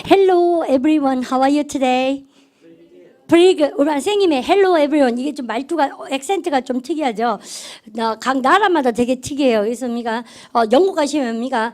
Hello everyone, how are you today? Pretty good. 우리 선생님의 Hello everyone 이게 좀 말투가 액센트가 좀 특이하죠. 각 나라마다 되게 특이해요. 그래서 우리가 영국 가시면 우리가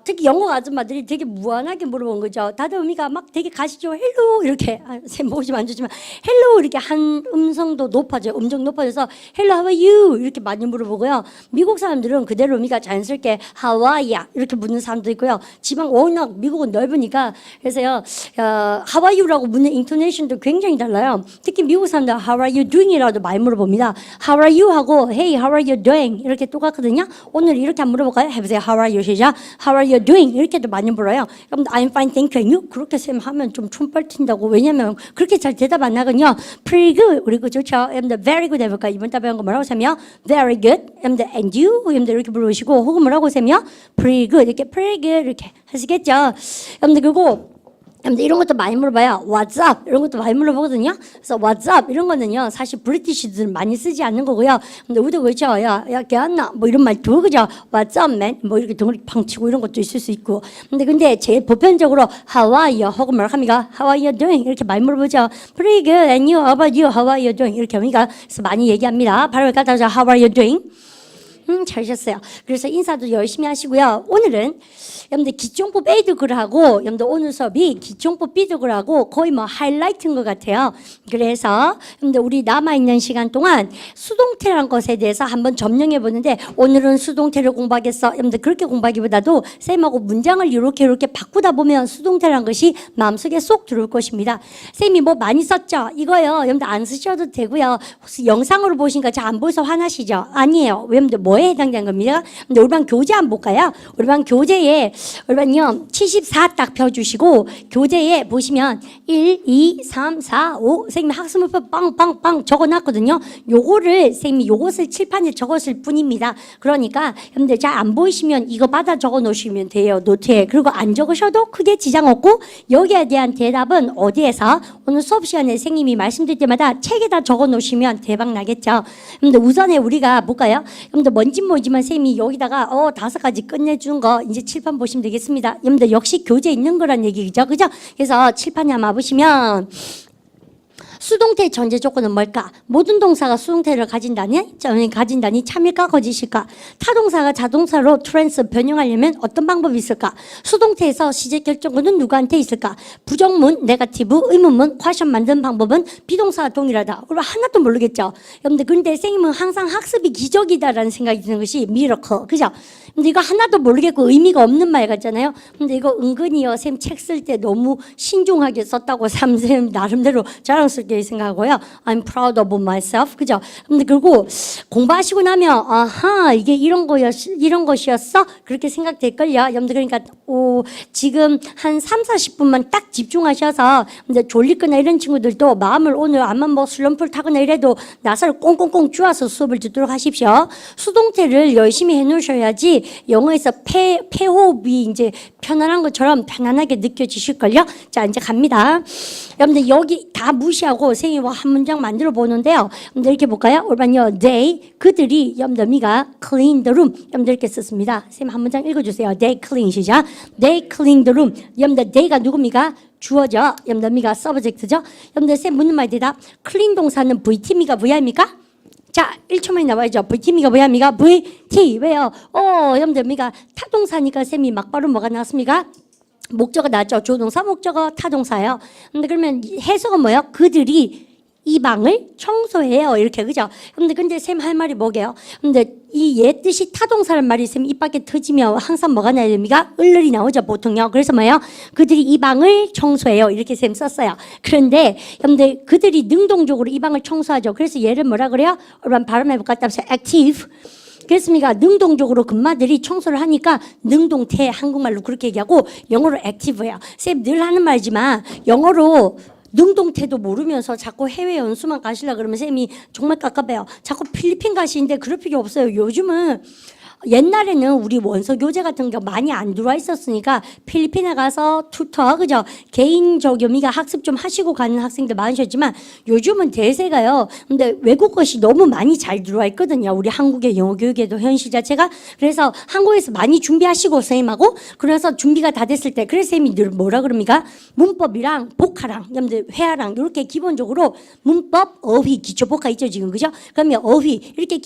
특히 영국 아줌마들이 되게 무한하게 물어본 거죠. 다들 우리가 막 되게 가시죠. Hello 이렇게 쌤 보시면 안 좋지만 Hello 이렇게 한 음성도 높아져요. 음정 높아져서 Hello how are you 이렇게 많이 물어보고요. 미국 사람들은 그대로 우리가 자연스럽게 How are you 이렇게 묻는 사람도 있고요. 지방 워낙 미국은 넓으니까 그래서요 How are you라고 묻는 인토네이션도 굉장히 달라요. 특히 미국 사람들 How are you doing이라도 많이 물어봅니다. How are you 하고 Hey, how are you doing 이렇게 똑같거든요. 오늘 이렇게 한번 물어볼까요? 해보세요. How are you 시작. How are you doing 이렇게도 많이 물어요. 그럼 I'm fine, thank you. 그렇게 쌤 하면 좀 촌빨 튄다고. 왜냐면 그렇게 잘 대답 안 하거든요. Pretty good. 그리고 좋죠. 여러분들 very good 해볼까? 이번 달 배운 거 뭐라고 쌤이요? Very good. 여러분들 and you 여러분들 이렇게 물어보시고 혹은 뭐라고 쌤이요? Pretty good 이렇게 pretty good 이렇게 하시겠죠. 여러분들 그리고 이런 것도 많이 물어봐요. What's up? 이런 것도 많이 물어보거든요. 그래서 What's up? 이런 거는요. 사실 브리티시들 많이 쓰지 않는 거고요. 근데 우리도 그렇죠. 야, 걔안나 뭐 이런 말도 그죠. What's up, man? 뭐 이렇게 덩어리 팡치고 이런 것도 있을 수 있고. 근데 제일 보편적으로 How are you? 혹은 뭐라 합니까? How are you doing? 이렇게 많이 물어보죠. Pretty good. And you? How about you? How are you doing? 이렇게 합니까? 그래서 많이 얘기합니다. 바로 갖다 줘. How are you doing? 잘하셨어요. 그래서 인사도 열심히 하시고요. 오늘은 여러분들 기총법 A도 글하고 여러분들 오늘 수업이 기총법 B도 글하고 거의 뭐 하이라이트인 것 같아요. 그래서 여러분들 우리 남아있는 시간 동안 수동태라는 것에 대해서 한번 점령해 보는데 오늘은 수동태를 공부하겠어. 여러분들 그렇게 공부하기보다도 쌤하고 문장을 이렇게 바꾸다 보면 수동태라는 것이 마음속에 쏙 들어올 것입니다. 쌤이 뭐 많이 썼죠? 이거요. 여러분들 안 쓰셔도 되고요. 혹시 영상으로 보시니까 잘 안 보여서 화나시죠? 아니에요. 여러분들 뭐에 해당되는 겁니다. 근데 우리 반 교재 한번 볼까요? 우리 반 교재에 우리 반요 74 딱 펴주시고 교재에 보시면 1, 2, 3, 4, 5 선생님이 학습문법 빵빵빵 적어놨거든요. 요거를 선생님이 요것을 칠판에 적었을 뿐입니다. 그러니까 여러분들 잘 안 보이시면 이거 받아 적어 놓으시면 돼요. 노트에. 그리고 안 적으셔도 크게 지장 없고 여기에 대한 대답은 어디에서 오늘 수업 시간에 선생님이 말씀드릴 때마다 책에다 적어 놓으시면 대박 나겠죠. 근데 우선에 우리가 볼까요? 여러분들 뭔진 모르지만 쌤이 여기다가 5가지 끝내준 거 이제 칠판 보시면 되겠습니다. 여러분들 역시 교재 있는 거란 얘기죠. 그죠? 그래서 칠판에 한번 보시면 수동태 전제 조건은 뭘까? 모든 동사가 수동태를 가진다니 참일까 거짓일까? 타동사가 자동사로 트랜스 변형하려면 어떤 방법이 있을까? 수동태에서 시제 결정권은 누구한테 있을까? 부정문, 네거티브, 의문문, 퀘션 만드는 방법은 비동사와 동일하다. 우리 하나도 모르겠죠? 여러분들 근데 선생님은 항상 학습이 기적이다라는 생각이 드는 것이 미러커. 그죠? 근데 이거 하나도 모르겠고 의미가 없는 말 같잖아요. 근데 이거 은근히요, 쌤 책 쓸 때 너무 신중하게 썼다고 쌤 나름대로 자랑스럽게 생각하고요. I'm proud of myself. 그죠? 근데 그리고 공부하시고 나면 아하 이게 이런 것이었어? 그렇게 생각될걸요. 여러분들 그러니까 지금 한 30-40분만 딱 집중하셔서 이제 졸리거나 이런 친구들도 마음을 오늘 아마 뭐 슬럼프를 타거나 이래도 나사를 꽁꽁꽁 쪼아서 수업을 듣도록 하십시오. 수동태를 열심히 해놓으셔야지 영어에서 폐호흡이 이제 편안한 것처럼 편안하게 느껴지실걸요. 자, 이제 갑니다. 여러분들 여기 다 무시하고 선생님이 한 문장 만들어 보는데요. 여러분들 이렇게 볼까요? 올바요. They 그들이 여러분들 미가 clean the room 여러분들 이렇게 썼습니다. 선생님 한 문장 읽어주세요. They clean 시작. They clean the room. 여러분들 they가 누굽니까? 주어죠. 여러분들 미가 서브젝트죠. 여러분들 쌤 묻는 말 대답. clean 동사는 VT 미가 VI입니까? 자, 1초만에 나와야죠. VT미가 뭐야미가? VT. 왜요? 여러분들, 미가 타동사니까 쌤이 막바로 뭐가 나왔습니까? 목적어 나왔죠. 조동사, 목적어, 타동사예요. 근데 그러면 해석은 뭐예요? 그들이 이 방을 청소해요. 이렇게, 그죠? 근데 쌤 할 말이 뭐게요? 근데 이 얘 뜻이 타동사란 말이 쌤 입 밖에 터지면 항상 뭐가 나야 됩니까? 을을이 나오죠, 보통요. 그래서 뭐예요? 그들이 이 방을 청소해요. 이렇게 쌤 썼어요. 그런데, 여러분들, 그들이 능동적으로 이 방을 청소하죠. 그래서 얘를 뭐라 그래요? 여러분, 발음해볼까? active. 그렇습니까? 능동적으로 금마들이 청소를 하니까 능동태 한국말로 그렇게 얘기하고 영어로 active예요. 쌤 늘 하는 말이지만 영어로 능동태도 모르면서 자꾸 해외 연수만 가시려 그러면 쌤이 정말 깝깝해요. 자꾸 필리핀 가시는데 그럴 필요 없어요. 요즘은 옛날에는 우리 원서 교재 같은 게 많이 안 들어와 있었으니까 필리핀에 가서 튜터, 그죠? 개인적인 학습 좀 하시고 가는 학생들 많으셨지만 요즘은 대세가요. 근데 외국 것이 너무 많이 잘 들어와 있거든요. 우리 한국의 영어 교육에도 현실 자체가. 그래서 한국에서 많이 준비하시고 선생님하고 그래서 준비가 다 됐을 때 그래서 선생님이 늘 뭐라 그럽니까? 문법이랑 복화랑 여러분들 회화랑 이렇게 기본적으로 문법, 어휘, 기초 복화 있죠 지금 그죠? 그러면 어휘 이렇게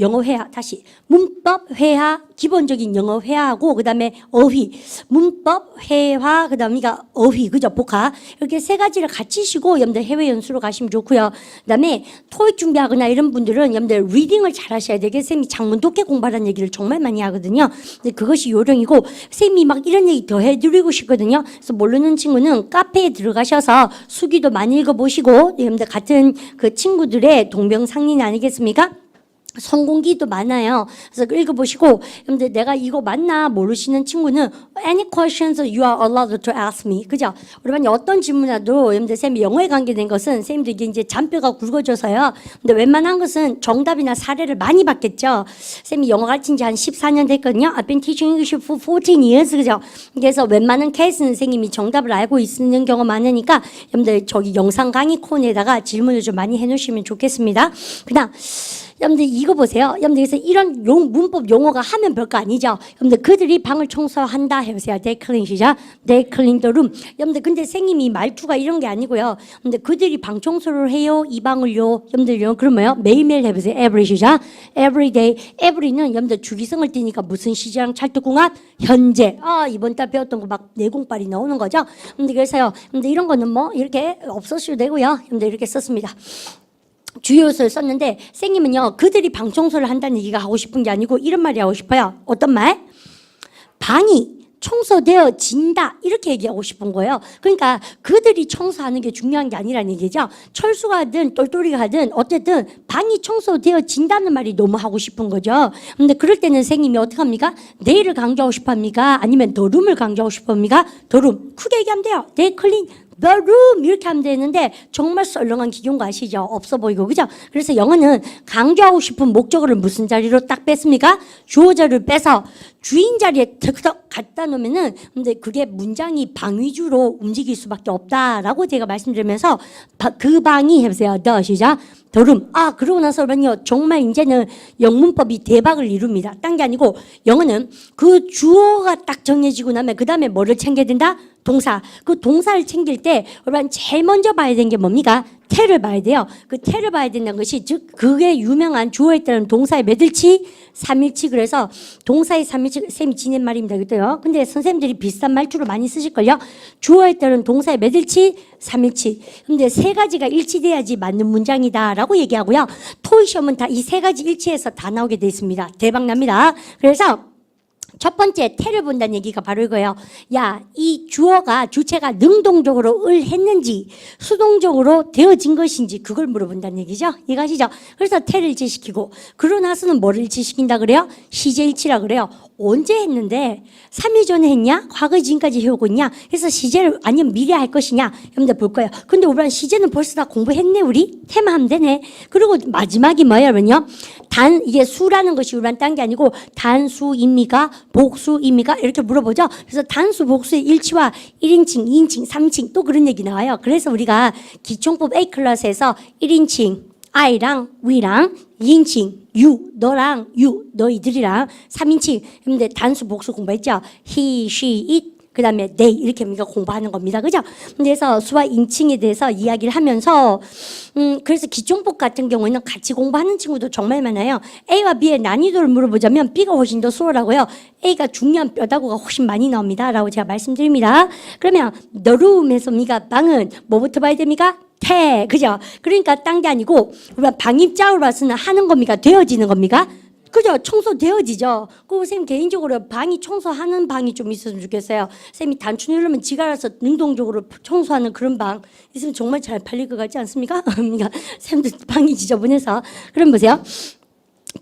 영어 회화 다시 문법 회화, 기본적인 영어 회화하고 그다음에 어휘, 문법, 회화, 그다음에 어휘, 그죠? 복화 이렇게 세 가지를 같이 쉬고 여러분들 해외 연수로 가시면 좋고요. 그다음에 토익 준비하거나 이런 분들은 여러분들 리딩을 잘 하셔야 되게 쌤이 장문 독해 공부하라는 얘기를 정말 많이 하거든요. 근데 그것이 요령이고 쌤이 막 이런 얘기 더 해드리고 싶거든요. 그래서 모르는 친구는 카페에 들어가셔서 수기도 많이 읽어보시고 여러분들 같은 그 친구들의 동병상련 아니겠습니까? 성공기도 많아요. 그래서 읽어보시고 여러분들 내가 이거 맞나 모르시는 친구는 any questions you are allowed to ask me. 그죠? 우리 반이 어떤 질문이라도 여러분들 쌤이 영어에 관계된 것은 쌤도 이제 잔뼈가 굵어져서요. 근데 웬만한 것은 정답이나 사례를 많이 받겠죠. 쌤이 영어 가르친 지 한 14년 됐거든요. I've been teaching English for 14 years. 그죠? 그래서 웬만한 케이스 선생님이 정답을 알고 있는 경우가 많으니까 여러분들 저기 영상 강의 코너에다가 질문을 좀 많이 해놓으시면 좋겠습니다. 그다음 여러분들 이거 보세요. 여러분들 그래서 이런 문법 용어가 하면 별거 아니죠. 여러분들 그들이 방을 청소한다 해보세요. They clean 시작. They clean the room. 여러분들 근데 선생님이 말투가 이런 게 아니고요. 근데 그들이 방 청소를 해요. 이 방을요. 여러분들요. 그러면요. 매일매일 해보세요. Every 시작. Every day. Every는 여러분들 주기성을 띠니까 무슨 시제랑 찰떡궁합? 현재. 이번 달 배웠던 거 막 내공빨이 나오는 거죠. 근데 그래서요. 근데 이런 거는 뭐 이렇게 없어셔도 되고요. 여러분들 이렇게 썼습니다. 주요 요소를 썼는데 선생님은요 그들이 방 청소를 한다는 얘기가 하고 싶은 게 아니고 이런 말이 하고 싶어요. 어떤 말? 방이 청소되어진다 이렇게 얘기하고 싶은 거예요. 그러니까 그들이 청소하는 게 중요한 게 아니라는 얘기죠. 철수가 하든 똘똘이가 하든 어쨌든 방이 청소되어진다는 말이 너무 하고 싶은 거죠. 근데 그럴 때는 선생님이 어떻게 합니까? 내일을 강조하고 싶어 합니까? 아니면 더 룸을 강조하고 싶어 합니까? 더 룸. 크게 얘기하면 돼요. They clean the room 이렇게 하면 되는데 정말 썰렁한 기교인 거 아시죠? 없어 보이고 그죠? 그래서 영어는 강조하고 싶은 목적어를 무슨 자리로 딱 뺐습니까? 주어자를 빼서 주인 자리에 턱턱 갖다 놓으면은 근데 그게 문장이 방 위주로 움직일 수밖에 없다라고 제가 말씀드리면서 그 방이 해보세요. the 시작. 더룸. 그러고 나서는요, 정말 이제는 영문법이 대박을 이룹니다. 딴 게 아니고, 영어는 그 주어가 딱 정해지고 나면, 그 다음에 뭐를 챙겨야 된다? 동사. 그 동사를 챙길 때, 여러분, 제일 먼저 봐야 되는 게 뭡니까? 태를 봐야 돼요. 그 태를 봐야 된다는 것이, 즉, 그게 유명한 주어에 따른 동사의 몇 일치? 3일치. 그래서 동사의 3일치, 쌤이 지낸 말입니다. 그때요. 근데 선생님들이 비슷한 말투로 많이 쓰실걸요? 주어에 따른 동사의 몇 일치? 3일치. 근데 세 가지가 일치돼야지 맞는 문장이다. 라고 얘기하고요. 토익 시험은 다 이 세 가지 일치해서 다 나오게 돼 있습니다. 대박 납니다. 그래서 첫 번째 태를 본다는 얘기가 바로 이거예요. 야, 이 주어가 주체가 능동적으로 을 했는지 수동적으로 되어진 것인지 그걸 물어본다는 얘기죠. 이해가시죠? 그래서 태를 일치시키고 그러고 나서는 뭐를 일치시킨다 그래요? 시제 일치라 그래요. 언제 했는데 3일 전에 했냐? 과거 지금까지 해오고 있냐? 그래서 시제를 아니면 미래 할 것이냐? 여러분들 볼 거예요. 근데 우리는 시제는 벌써 다 공부했네 우리? 테마하면 되네. 그리고 마지막이 뭐예요? 여러분요? 이게 수라는 것이 우리는 딴 게 아니고 단수입니까? 복수입니까? 이렇게 물어보죠. 그래서 단수, 복수의 일치와 1인칭, 2인칭, 3인칭 또 그런 얘기 나와요. 그래서 우리가 기총법 A 클래스에서 1인칭 I랑 We랑 2인칭 you, 너랑 you, 너희들이랑 3인칭 근데 단수, 복수 공부했죠. he, she, it 그 다음에 they 이렇게 우리가 공부하는 겁니다. 그죠? 그래서 수와 인칭에 대해서 이야기를 하면서 그래서 기총법 같은 경우에는 같이 공부하는 친구도 정말 많아요. A와 B의 난이도를 물어보자면 B가 훨씬 더 수월하고요. A가 중요한 뼈다구가 훨씬 많이 나옵니다. 라고 제가 말씀드립니다. 그러면 the room에서 우리가 방은 뭐부터 봐야 됩니까? 태, 그죠? 그러니까 딴 게 아니고 우리가 방입자로 봐서는 하는 겁니까? 되어지는 겁니까? 그죠? 청소되어지죠. 그 선생님 개인적으로 방이 청소하는 방이 좀 있었으면 좋겠어요. 선생님이 단추 누르면 지가 알아서 능동적으로 청소하는 그런 방 있으면 정말 잘 팔릴 것 같지 않습니까? 그러니까 선생님들 방이 지저분해서. 그럼 보세요.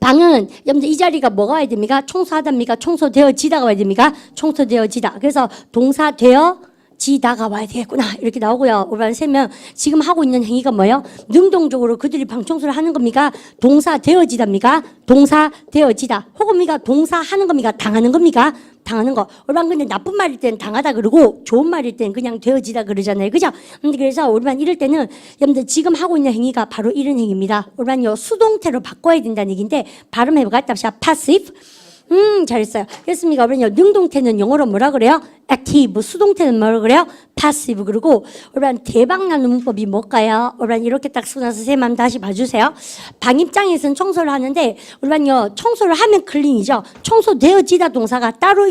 방은 여러분들 이 자리가 뭐가 와야 됩니까? 청소하답니까? 청소되어지다가 와야 됩니까? 청소되어지다. 그래서 동사 되어 되어지다가 와야 되겠구나 이렇게 나오고요. 올바른 셈은 지금 하고 있는 행위가 뭐예요? 능동적으로 그들이 방 청소를 하는 겁니까? 동사 되어지답니까? 동사 되어지다. 혹은 미가 동사 하는 겁니까? 당하는 겁니까? 당하는 거. 올바른 근데 나쁜 말일 때는 당하다 그러고 좋은 말일 때는 그냥 되어지다 그러잖아요. 그죠? 근데 그래서 올바른 이럴 때는 여러분들 지금 하고 있는 행위가 바로 이런 행위입니다. 올바른 수동태로 바꿔야 된다는 얘기인데 발음해보고 합시다. passive. 잘했어요. 그렇습니까? 그러면 능동태는 영어로 뭐라 그래요? active. 수동태는 뭐라 그래요? passive. 그리고 올바른 대박나는 문법이 뭘까요? 올바른 이렇게 딱 쓰고 나서 쌤 한번 다시 봐주세요. 방 입장에서는 청소를 하는데 올바른요 청소를 하면 클린이죠. 청소되어지다 동사가 따로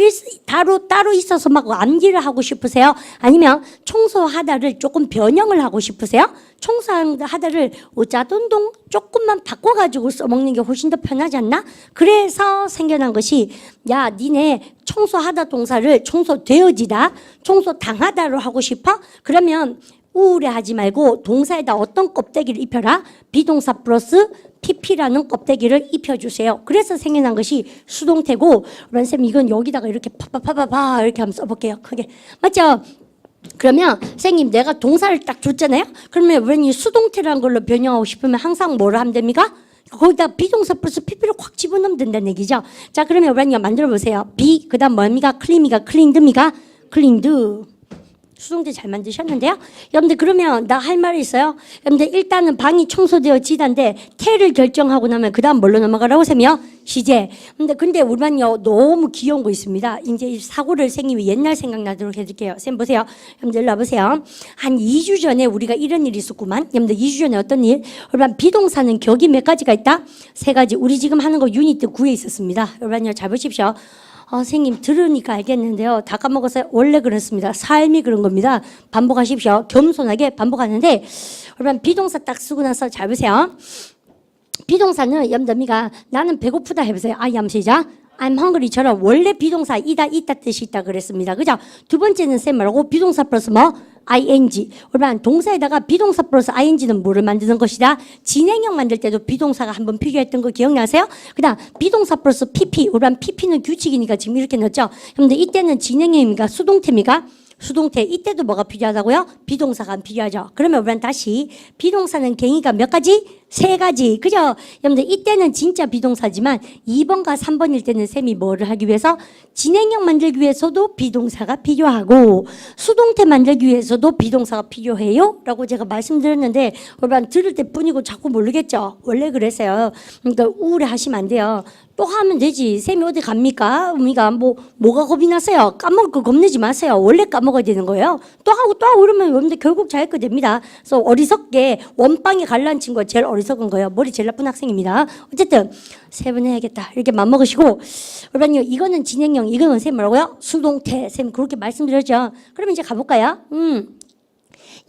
있어서 막 암기를 하고 싶으세요? 아니면 청소하다를 조금 변형을 하고 싶으세요? 청소하다를 오자돈동 조금만 바꿔가지고 써먹는 게 훨씬 더 편하지 않나? 그래서 생겨난 것이 야 니네 청소하다 동사를 청소되어지다, 청소당하다로 하고 싶어? 그러면 우울해하지 말고 동사에다 어떤 껍데기를 입혀라? 비동사 플러스 pp라는 껍데기를 입혀주세요. 그래서 생겨난 것이 수동태고 런쌤 이건 여기다가 이렇게 파파파파파 이렇게 한번 써볼게요. 크게. 맞죠? 그러면 선생님 내가 동사를 딱 줬잖아요. 그러면 왠지 수동태라는 걸로 변형하고 싶으면 항상 뭐를 하면 됩니까? 거기다 비동사 플러스 pp를 확 집어넣으면 된다는 얘기죠. 자 그러면 우리가 만들어 보세요. 비 그다음 뭡니까? 클린입니까? 클린드입니까? 클린드. 수동태 잘 만드셨는데요. 여러분들 그러면 나 할 말이 있어요. 여러분들 일단은 방이 청소되어지다인데 태를 결정하고 나면 그다음 뭘로 넘어가라고 셈이요? 시제. 근데 우리만요 너무 귀여운 거 있습니다. 이제 이 사고를 생기면 옛날 생각나도록 해드릴게요. 쌤 보세요. 여러분들 일로 와보세요. 한 2주 전에 우리가 이런 일이 있었구만. 여러분들 2주 전에 어떤 일? 여러분 비동사는 격이 몇 가지가 있다? 3가지. 우리 지금 하는 거 유니트 9에 있었습니다. 여러분 잘 보십시오. 선생님 들으니까 알겠는데요. 다 까먹었어요. 원래 그렇습니다. 삶이 그런 겁니다. 반복하십시오. 겸손하게 반복하는데 여러분 비동사 딱 쓰고 나서 잘 보세요. 비동사는 염더미가 나는 배고프다 해보세요. I am 시작. I'm hungry처럼 원래 비동사 이다 뜻이 있다 그랬습니다. 그죠? 두 번째는 쌤 말고 비동사 플러스 뭐? ing. 올바른 동사에다가 비동사 플러스 ing는 뭐를 만드는 것이다? 진행형 만들 때도 비동사가 한번 필요했던 거 기억나세요? 그다음 비동사 플러스 pp. 올바른 pp는 규칙이니까 지금 이렇게 넣었죠. 그런데 이때는 진행형입니까? 수동태입니까? 수동태. 이때도 뭐가 필요하다고요? 비동사가 필요하죠. 그러면 우리는 다시 비동사는 갱이가 몇 가지? 3가지. 그죠? 여러분들 이때는 진짜 비동사지만 2번과 3번일 때는 쌤이 뭐를 하기 위해서 진행형 만들기 위해서도 비동사가 필요하고 수동태 만들기 위해서도 비동사가 필요해요? 라고 제가 말씀드렸는데 여러분 들을 때뿐이고 자꾸 모르겠죠? 원래 그랬어요. 그러니까 우울해하시면 안 돼요. 또 하면 되지. 쌤이 어디 갑니까? 우리가 뭐가 겁이 나세요? 까먹을 거 겁내지 마세요. 원래 까먹어야 되는 거예요. 또 하고 이러면 여러분들 결국 자기거 됩니다. 그래서 어리석게 원빵에 갈라는 친구가 제일 어리석은 거예요. 머리 제일 나쁜 학생입니다. 어쨌든 3번 해야겠다. 이렇게 맘먹으시고 여러분 이거는 진행형, 이거는 쌤 뭐라고요? 수동태. 쌤 그렇게 말씀드렸죠. 그럼 이제 가볼까요?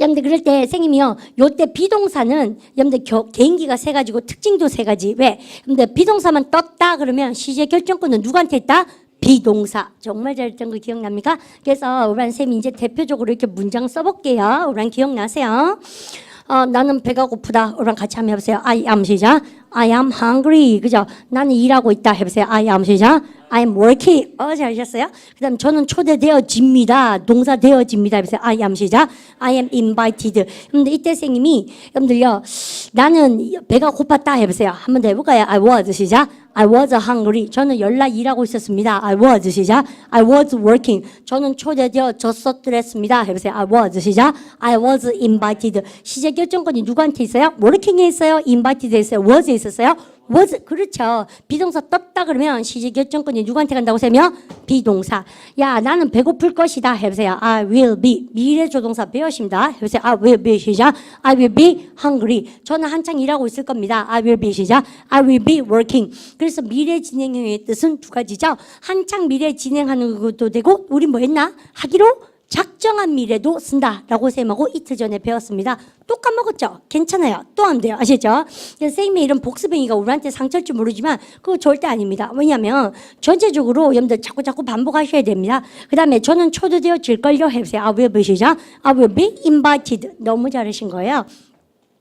여러분들 그럴 때 선생님이요. 요때 비동사는 여러분들 개인기가 3가지고 특징도 3가지. 왜? 여러분들 비동사만 떴다 그러면 시제 결정권은 누구한테 있다? 비동사. 정말 잘했던 거 기억납니까? 그래서 우리 쌤이 이제 대표적으로 이렇게 문장 써볼게요. 우리 기억나세요? 나는 배가 고프다. 우리랑 같이 한번 해보세요. I am 시작. I am hungry. 그죠? 나는 일하고 있다. 해보세요. I am 시작. I am working. 잘하셨어요? 그 다음 저는 초대되어집니다. 동사 되어집니다. 해보세요. I am 시작. I am invited. 근데 이때 선생님이 여러분들요. 나는 배가 고팠다. 해보세요. 한 번 더 해볼까요? I was 시작. I was hungry. 저는 연락 일하고 있었습니다. I was 시작. I was working. 저는 초대되어졌었더랬습니다. 해보세요. I was 시작. I was invited. 시제 결정권이 누구한테 있어요? working에 있어요? invited에 있어요? was에 있었어요? was. 그렇죠. 비동사 떴다 그러면 시제 결정권이 누구한테 간다고 세면 비동사. 야 나는 배고플 것이다. 해보세요. I will be. 미래 조동사 배우십니다. 해보세요. I will be 시작. I will be hungry. 저는 한창 일하고 있을 겁니다. I will be 시작. I will be working. 그래서 미래 진행형의 뜻은 2가지죠. 한창 미래 진행하는 것도 되고 우리 뭐 했나? 하기로 작정한 미래도 쓴다라고 쌤하고 이틀 전에 배웠습니다. 또 까먹었죠? 괜찮아요. 또 하면 돼요. 아시죠? 선생님의 이런 복습행위가 우리한테 상처일 줄 모르지만 그거 절대 아닙니다. 왜냐하면 전체적으로 여러분들 자꾸 반복하셔야 됩니다. 그 다음에 저는 초대되어질걸요 해보세요. I will be 시작. I will be invited. 너무 잘하신 거예요.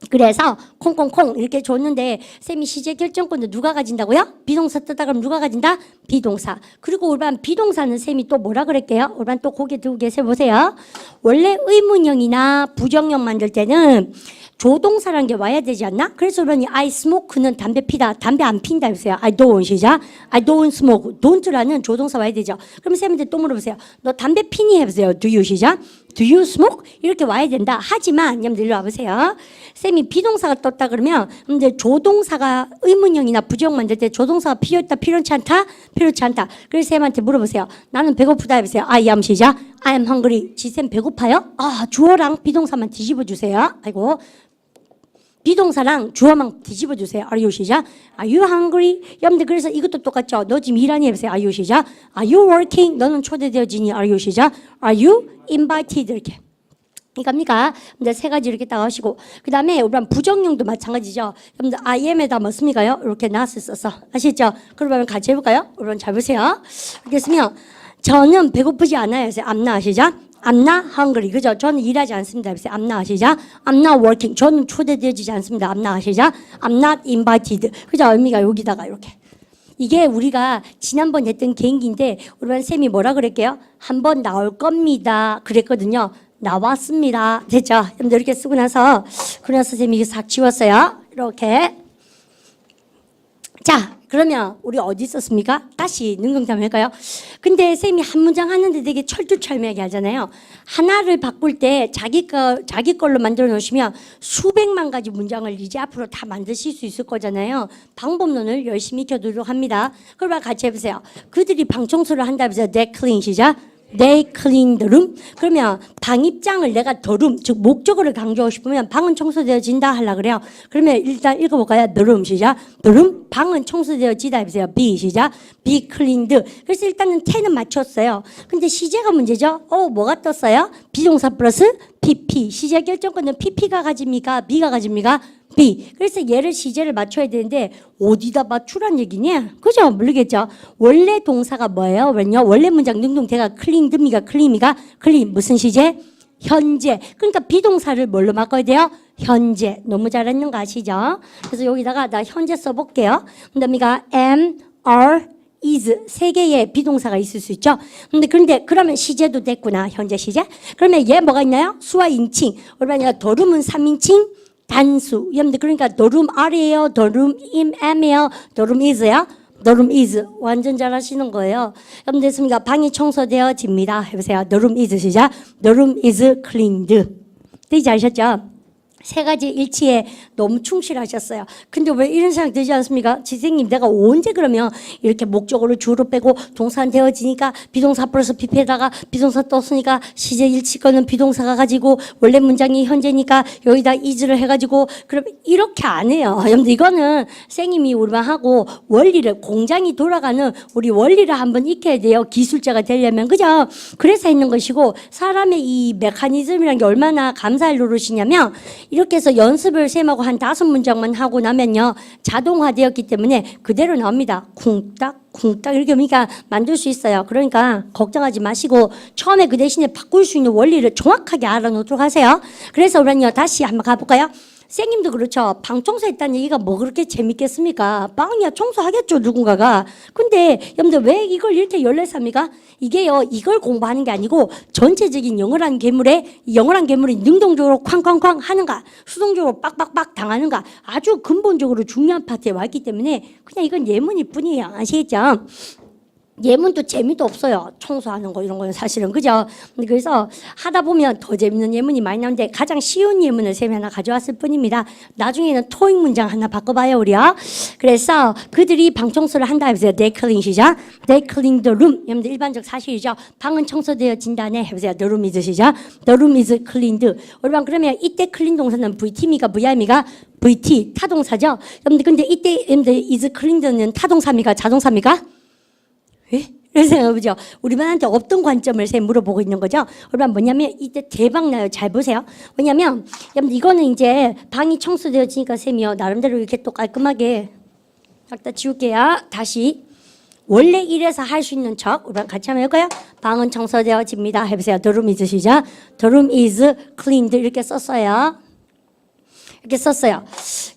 그래서 콩콩콩 이렇게 줬는데 쌤이 시제 결정권도 누가 가진다고요? 비동사 뜨다 그러면 누가 가진다? 비동사. 그리고 일반 비동사는 쌤이 또 뭐라 그랬게요? 일반 또 고개 들고 계세요. 보세요. 원래 의문형이나 부정형 만들 때는 조동사라는 게 와야 되지 않나? 그래서 그러니 I smoke는 담배 피다. 담배 안 핀다 해보세요. I don't 시작. I don't smoke. don't라는 조동사 와야 되죠. 그럼 쌤한테 또 물어보세요. 너 담배 피니 해보세요. Do you 시작. Do you smoke? 이렇게 와야 된다. 하지만 여러분들 일로 와보세요. 쌤이 비동사가 떴다 그러면 근데 조동사가 의문형이나 부정 만들 때 조동사가 필요했다 필요치 않다? 필요치 않다. 그래서 쌤한테 물어보세요. 나는 배고프다 해보세요. I am 시작. I am hungry. 지쌤 배고파요? 아 주어랑 비동사만 뒤집어 주세요. 아이고. 비동사랑 주어만 뒤집어 주세요. Are you 시작? Are you hungry? 여러분들 그래서 이것도 똑같죠. 너 지금 일하니 해보세요. Are you 시작? Are you working? 너는 초대되어지니? Are you 시작? Are you invited? 이렇게. 이겁니까? 근데 세 가지 이렇게 딱 하시고 그 다음에 우리는 부정형도 마찬가지죠. 여러분들 I am에다 뭐 씁니까요? 이렇게 낫을 써서 아시죠? 그러면 같이 해볼까요? 여러분 잘 보세요. 이렇게 쓰면 저는 배고프지 않아요. I'm not 시작. I'm not hungry. 그죠? 저는 일하지 않습니다. I'm not 시작. I'm not working. 저는 초대되어지지 않습니다. I'm not 시작. I'm not invited. 그죠? 의미가 여기다가 이렇게. 이게 우리가 지난번 했던 개인기인데 우리 쌤이 뭐라 그랬게요? 한번 나올 겁니다. 그랬거든요. 나왔습니다. 됐죠? 여러분들 이렇게 쓰고 나서 그래서 쌤이 싹 지웠어요. 이렇게. 자, 그러면 우리 어디 있었습니까? 다시 능동탐 할까요? 근데 쌤이 한 문장 하는데 되게 철두철미하게 하잖아요. 하나를 바꿀 때 자기 걸로 만들어 놓으시면 수백만 가지 문장을 이제 앞으로 다 만드실 수 있을 거잖아요. 방법론을 열심히 익혀두도록 합니다. 그러면 같이 해보세요. 그들이 방 청소를 한다 해보세요. They clean 시작. They clean the room. 그러면 방 입장을 내가 the room, 즉 목적어를 강조하고 싶으면 방은 청소되어진다 하려 그래요. 그러면 일단 읽어볼까요? The room 시작. The room 방은 청소되어지다 해보세요. Be 시작. Be cleaned. 그래서 일단은 태는 맞췄어요. 근데 시제가 문제죠. 뭐가 떴어요? 비동사 플러스 PP. 시제 결정권은 PP가 가집니까? B가 가집니까? B. 그래서 얘를 시제를 맞춰야 되는데 어디다 맞추란 얘기니? 그죠? 모르겠죠? 원래 동사가 뭐예요? 원래 문장 능동태가 cleaned입니까? clean입니까? clean. 무슨 시제? 현재. 그러니까 비동사를 뭘로 바꿔야 돼요? 현재. 너무 잘했는 거 아시죠? 그래서 여기다가 나 현재 써볼게요. 그다음에 am, are, is 세 개의 비동사가 있을 수 있죠. 그런데 그러면 시제도 됐구나. 현재 시제. 그러면 얘 뭐가 있나요? 수와 인칭. 그러면 더룸은 3인칭 단수. 여러분들 그러니까 더룸 are예요. 더룸 am이에요. 더룸 is예요. 더룸 is. 완전 잘하시는 거예요. 여러분들 됐습니까? 방이 청소되어집니다. 해보세요. 더룸 is 시작. 더룸 is cleaned. 되지 않으셨죠? 세 가지 일치에 너무 충실하셨어요. 근데 왜 이런 생각 들지 않습니까? 지생님 내가 언제 그러면 이렇게 목적어를 주로 빼고 동사는 되어지니까 비동사 플러스 PP에다가 비동사 떴으니까 시제 일치권은 비동사가 가지고 원래 문장이 현재니까 여기다 is를 해가지고 그럼 이렇게 안 해요. 여러분들 이거는 쌤님이 우리만 하고 원리를 공장이 돌아가는 우리 원리를 한번 익혀야 돼요. 기술자가 되려면 그죠? 그래서 있는 것이고 사람의 이 메커니즘이라는 게 얼마나 감사할 노릇이냐면 이렇게 해서 연습을 쌤하고 한 5문장만 하고 나면요. 자동화되었기 때문에 그대로 나옵니다. 쿵딱 쿵딱 이렇게 그러니까 만들 수 있어요. 그러니까 걱정하지 마시고 처음에 그 대신에 바꿀 수 있는 원리를 정확하게 알아놓도록 하세요. 그래서 우리는요. 다시 한번 가볼까요? 쌤님도 그렇죠. 방 청소했다는 얘기가 뭐 그렇게 재밌겠습니까? 방이야 청소하겠죠 누군가가. 근데 여러분들 왜 이걸 이렇게 열내삽니까? 이게요 이걸 공부하는 게 아니고 전체적인 영어란 괴물에 영어란 괴물이 능동적으로 쾅쾅쾅 하는가 수동적으로 빡빡빡 당하는가 아주 근본적으로 중요한 파트에 왔기 때문에 그냥 이건 예문일 뿐이에요. 아시겠죠? 예문도 재미도 없어요. 청소하는 거 이런 거는 사실은 그죠? 그래서 하다 보면 더 재밌는 예문이 많이 나오는데 가장 쉬운 예문을 쌤이 하나 가져왔을 뿐입니다. 나중에는 토익 문장 하나 바꿔봐요 우리요. 그래서 그들이 방 청소를 한다 해보세요. They clean 시작. They clean the room. 여러분들 일반적 사실이죠. 방은 청소되어진다네 해보세요. The room is 시작. The room is cleaned. 여러분 그러면 이때 clean 동사는 VT입니까? VI입니까? VT 타동사죠. 여러분들 근데 이때 is cleaned는 타동사입니까? 자동사입니까? 예? 그래서 생각해보죠. 우리만한테 어떤 관점을 쌤 물어보고 있는 거죠? 그러면 뭐냐면 이때 대박 나요. 잘 보세요. 왜냐면 이거는 이제 방이 청소되어지니까 쌤이요. 나름대로 이렇게 또 깔끔하게 갖다 지울게요. 다시. 원래 이래서 할 수 있는 척. 우리 같이 한번 해볼까요? 방은 청소되어집니다. 해보세요. The room is 시작. The room is cleaned. 이렇게 썼어요. 이렇게 썼어요.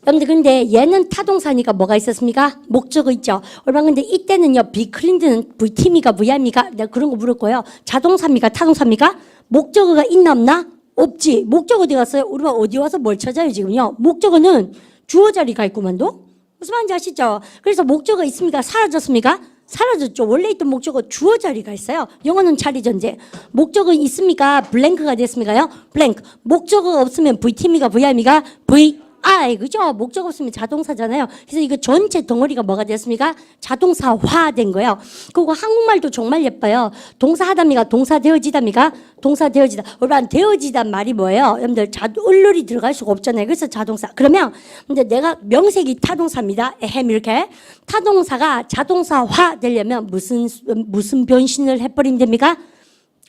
여러분들 근데 얘는 타동사니까 뭐가 있었습니까? 목적어 있죠. 얼마 근데 이때는요 be cleaned는 VT입니까 VI입니까? 내가 그런 거 물을 거예요. 자동사입니까 타동사입니까? 목적어가 있나 없나? 없지. 목적어 어디 갔어요? 우리가 어디 와서 뭘 찾아요 지금요? 목적어는 주어 자리가 있구만도. 무슨 말인지 아시죠? 그래서 목적어 있습니까? 사라졌습니까? 사라졌죠. 원래 있던 목적어 주어 자리가 있어요. 영어는 차리 전제. 목적어 있습니까? 블랭크가 됐습니까요? 블랭크. 목적어가 없으면 VT입니까? VI입니까? VI. 그죠? 목적 없으면 자동사잖아요. 그래서 이거 전체 덩어리가 뭐가 됐습니까? 자동사화된 거예요. 그리고 한국말도 정말 예뻐요. 동사하답니까? 동사되어지답니까? 동사되어지다. 여러분 되어지단 말이 뭐예요? 여러분들 을룰이 들어갈 수가 없잖아요. 그래서 자동사. 그러면 근데 내가 명색이 타동사입니다. 에헴 이렇게 타동사가 자동사화 되려면 무슨 변신을 해버리면 됩니까?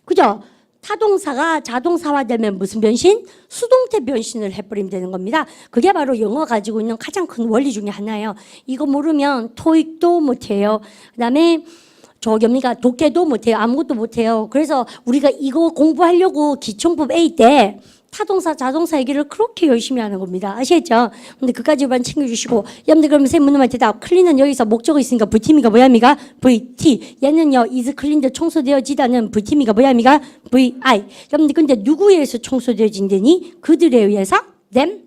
그죠? 타동사가 자동사화되면 무슨 변신? 수동태 변신을 해버리면 되는 겁니다. 그게 바로 영어 가지고 있는 가장 큰 원리 중에 하나예요. 이거 모르면 토익도 못해요. 그다음에 저기입니까 독해도 못해요. 아무것도 못해요. 그래서 우리가 이거 공부하려고 기초법 A 때 타동사, 자동사 얘기를 그렇게 열심히 하는 겁니다. 아시겠죠? 근데 그까지만 챙겨주시고 여러분들 그러면 쌤문만 대답. 클린은 여기서 목적어 있으니까 VT입니까? 뭐야입니까? VT. 얘는요 is cleaned 청소되어지다는 VT입니까? 뭐야입니까? VI. 여러분들 근데 누구에 의해서 청소되어진다니? 그들에 의해서 them.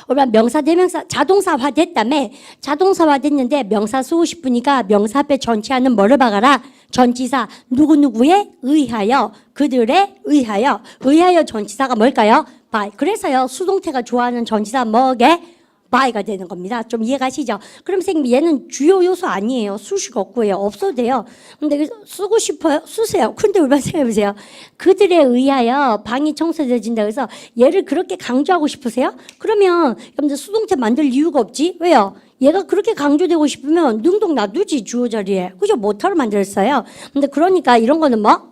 그러면 명사 대명사 자동사화 됐다며 자동사화 됐는데 명사 쓰고 싶으니까 명사 앞에 전치하는 뭐를 박아라? 전치사 누구누구에 의하여 그들에 의하여 전치사가 뭘까요? by. 그래서요 수동태가 좋아하는 전치사 뭐게? by가 되는 겁니다. 좀 이해가시죠? 그럼 선생님 얘는 주요 요소 아니에요. 수식 없고요. 없어도 돼요. 근데 쓰고 싶어요? 쓰세요. 근데 얼마나 생각해보세요. 그들에 의하여 방이 청소되어진다 그래서 얘를 그렇게 강조하고 싶으세요? 그러면 여러분들 수동태 만들 이유가 없지? 왜요? 얘가 그렇게 강조되고 싶으면 능동 놔두지 주어 자리에. 그죠? 모터를 만들었어요. 근데 그러니까 이런 거는 뭐?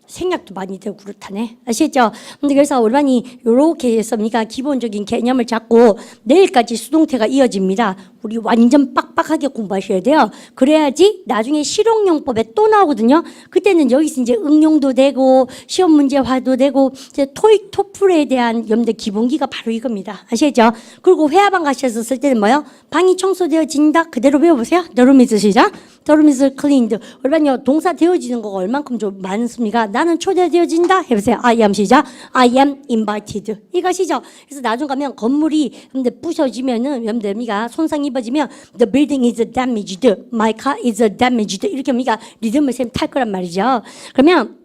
생략도 많이 되고 그렇다네. 아시겠죠? 근데 그래서 우리반이 요렇게 했습니까? 기본적인 개념을 잡고 내일까지 수동태가 이어집니다. 우리 완전 빡빡하게 공부하셔야 돼요. 그래야지 나중에 실용용법에 또 나오거든요. 그때는 여기서 이제 응용도 되고 시험 문제화도 되고 이제 토익 토플에 대한 여러분들 기본기가 바로 이겁니다. 아시겠죠? 그리고 회화방 가셔서 쓸 때는 뭐요? 방이 청소되어진다. 그대로 배워보세요. The room is 시작. The room is cleaned. 우리반요 동사 되어지는 거가 얼만큼 좀 많습니까? 나는 초대되어진다. 해보세요. I am 시작. I am invited. 이것이죠. 그래서 나중 가면 건물이 여러분들 부셔지면은 여러분들 미가 손상 입어지면 the building is damaged, my car is damaged 이렇게 우리가 리듬을 쌤 탈 거란 말이죠. 그러면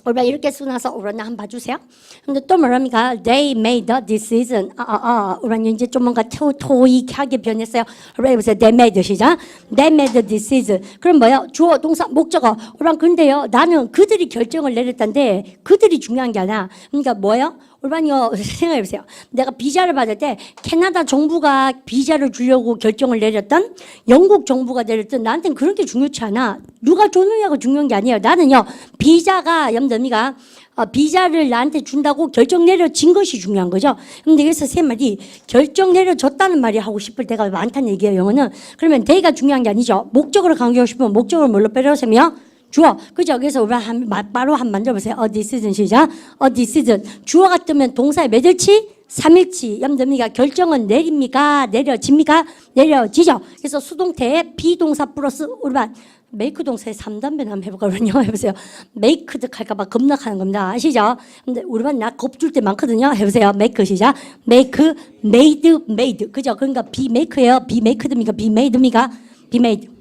우리가 이렇게 쓰고 나서 우리나 한번 봐주세요. 근데 또 뭐랍니까? They made the decision. 우리가 이제 좀 뭔가 토익하게 변했어요. 우리가 해보세요. They made 시작. They made the decision. 그럼 뭐요? 주어, 동사, 목적어. 우리가 근데요. 나는 그들이 결정을 내렸다는데 그들이 중요한 게 아니야. 그러니까 뭐요? 올바니요 생각해보세요. 내가 비자를 받을 때 캐나다 정부가 비자를 주려고 결정을 내렸던 영국 정부가 내렸던 나한테는 그런 게 중요치 않아. 누가 줬느냐가 중요한 게 아니에요. 나는요 비자가 염더미가 비자를 나한테 준다고 결정 내려진 것이 중요한 거죠. 근데 그래서 세 말이 결정 내려졌다는 말이 하고 싶을 때가 많다는 얘기예요. 영어는. 그러면 they가 중요한 게 아니죠. 목적으로 강조하고 싶으면 목적을 뭘로 빼려세요? 주어. 그죠? 그래서 우리 바로 한 만들어보세요. A decision 시작. A decision. 주어가 뜨면 동사의 몇 일치? 3일치. 염더미가 결정은 내립니까? 내려집니까? 내려지죠. 그래서 수동태에 비동사 플러스 우리반 메이크 동사의 3단변 한번 해볼까요? 해보세요. 메이크드 할까봐 겁나가는 겁니다. 아시죠? 근데 우리반 나 겁줄 때 많거든요. 해보세요. 메이크 시작. 메이크, 메이드, 메이드. 그죠? 그러니까 비 메이크예요. 비 메이크드입니까? 비 메이드입니까? 비 메이드.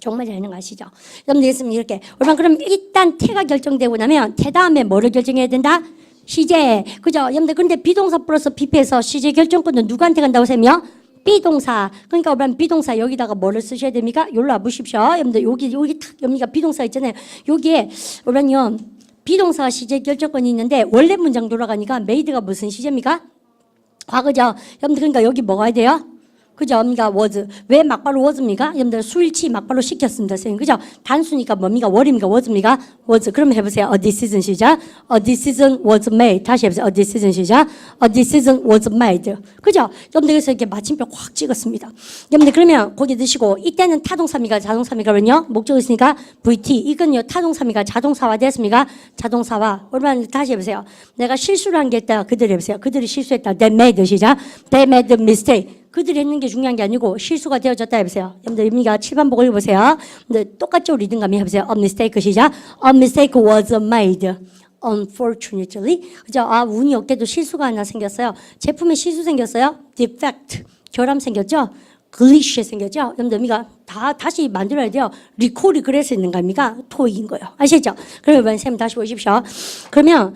정말 잘 있는 거 아시죠? 여러분들 있으면 이렇게. 그럼 일단 태가 결정되고 나면 태 다음에 뭐를 결정해야 된다? 시제. 그죠? 여러분들 근데 비동사 플러스 비피해서 시제 결정권은 누구한테 간다고 셈이요? 비동사. 그러니까 우리는 비동사 여기다가 뭐를 쓰셔야 됩니까? 여기로 와보십시오. 여러분들 여기 탁 여기가 비동사 있잖아요. 여기에 우리는요 비동사가 시제 결정권이 있는데 원래 문장 돌아가니까 메이드가 무슨 시제입니까? 과거죠. 여러분들 그러니까 여기 뭐가 돼요? 그죠? 뭡니까? was. 왜 막바로 was입니까? 여러분들 수일치 막바로 시켰습니다. 선생님. 그죠? 단수니까 뭡니까? 월입니까? was입니까? was. 그러면 해보세요. A decision 시작. A decision was made. 다시 해보세요. A decision 시작. A decision was made. 그죠? 여러분들 그래서 이렇게 마침표 확 찍었습니다. 여러분들 그러면 고개 드시고 이때는 타동사입니까? 자동사입니까? 그러면요. 목적 있으니까 VT. 이건요. 타동사입니까? 자동사화 됐습니까? 자동사화. 얼마나 다시 해보세요. 내가 실수를 한 게 있다. 그들이 해보세요. 그들이 실수했다. They made 시작. They made a mistake. 그들이 했는 게 중요한 게 아니고 실수가 되어졌다 해보세요. 여러분들 입니까? 7번 보고 읽어보세요. 근데 똑같죠? 리듬감이 해보세요. A mistake 시작. A mistake was made. Unfortunately. 그죠? 아, 운이 없게도 실수가 하나 생겼어요. 제품에 실수 생겼어요. Defect. 결함 생겼죠? 글리쉬 생겼죠? 여러분들 의미가 다시 만들어야 돼요. 리콜이 그래서 있는 거 아닙니까? 토익인 거예요. 아시죠? 그러면 선생님 다시 보십시오. 그러면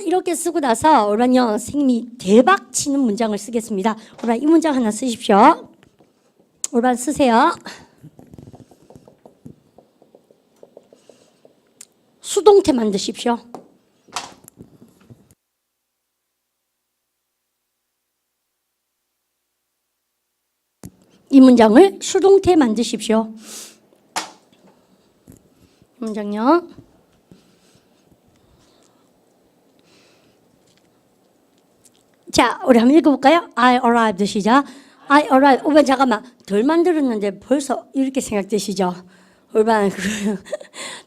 이렇게 쓰고 나서 오늘은요 선생님이 대박 치는 문장을 쓰겠습니다. 오늘 이 문장 하나 쓰십시오. 오늘 쓰세요. 수동태 만드십시오. 이 문장을 수동태 만드십시오. 이 문장요. 자, 우리 한번 읽어볼까요? I arrived 시작. I arrived. 오빠 잠깐만. 덜 만들었는데 벌써 이렇게 생각되시죠? 얼마나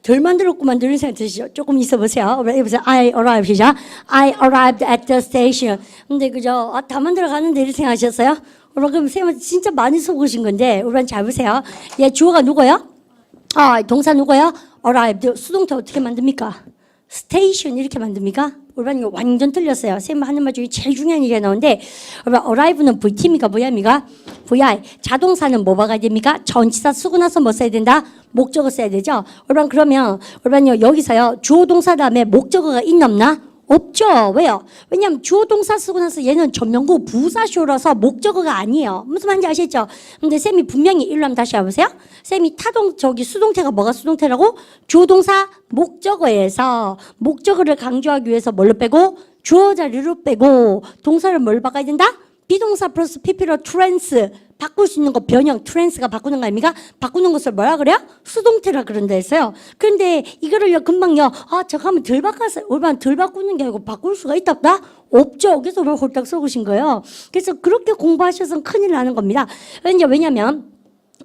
덜 만들었구만 이런 생각 드시죠? 조금 있어 보세요. 해보세요. I arrived 시작. I arrived at the station. 근데 그죠? 다 만들어 가는데 이렇게 생각하셨어요? 그럼 선생님은 진짜 많이 속으신 건데 우리 잘 보세요. 얘 주어가 누구예요? 동사 누구예요? arrived. 수동태 어떻게 만듭니까? station 이렇게 만듭니까? 우리 이거 완전 틀렸어요. 선생님 하는 말 중에 제일 중요한 얘기가 나오는데 arrive는 VT입니까? VI입니까? VI. 자동사는 뭐 봐야 됩니까? 전치사 쓰고 나서 뭐 써야 된다? 목적어 써야 되죠? 그러면 여기서요 주어 동사 다음에 목적어가 있나 없나? 없죠. 왜요? 왜냐하면 주어 동사 쓰고 나서 얘는 전명구 부사쇼라서 목적어가 아니에요. 무슨 말인지 아시죠? 근데 쌤이 분명히 일로 한번 다시 해보세요. 쌤이 수동태가 뭐가 수동태라고? 주어 동사 목적어에서 목적어를 강조하기 위해서 뭘로 빼고? 주어 자리로 빼고 동사를 뭘 바꿔야 된다? 비동사 플러스 PP로 트랜스 바꿀 수 있는 거 변형 트랜스가 바꾸는 거 아닙니까? 바꾸는 것을 뭐라 그래요? 수동태라 그런다 했어요. 그런데 이거를요 금방요 잠깐만 덜 바꿨어요. 얼마나 덜 바꾸는 게 아니고 바꿀 수가 있다 없다? 없죠. 그래서 왜 홀딱 쏘으신 거예요. 그래서 그렇게 공부하셔서 큰일 나는 겁니다. 왜냐면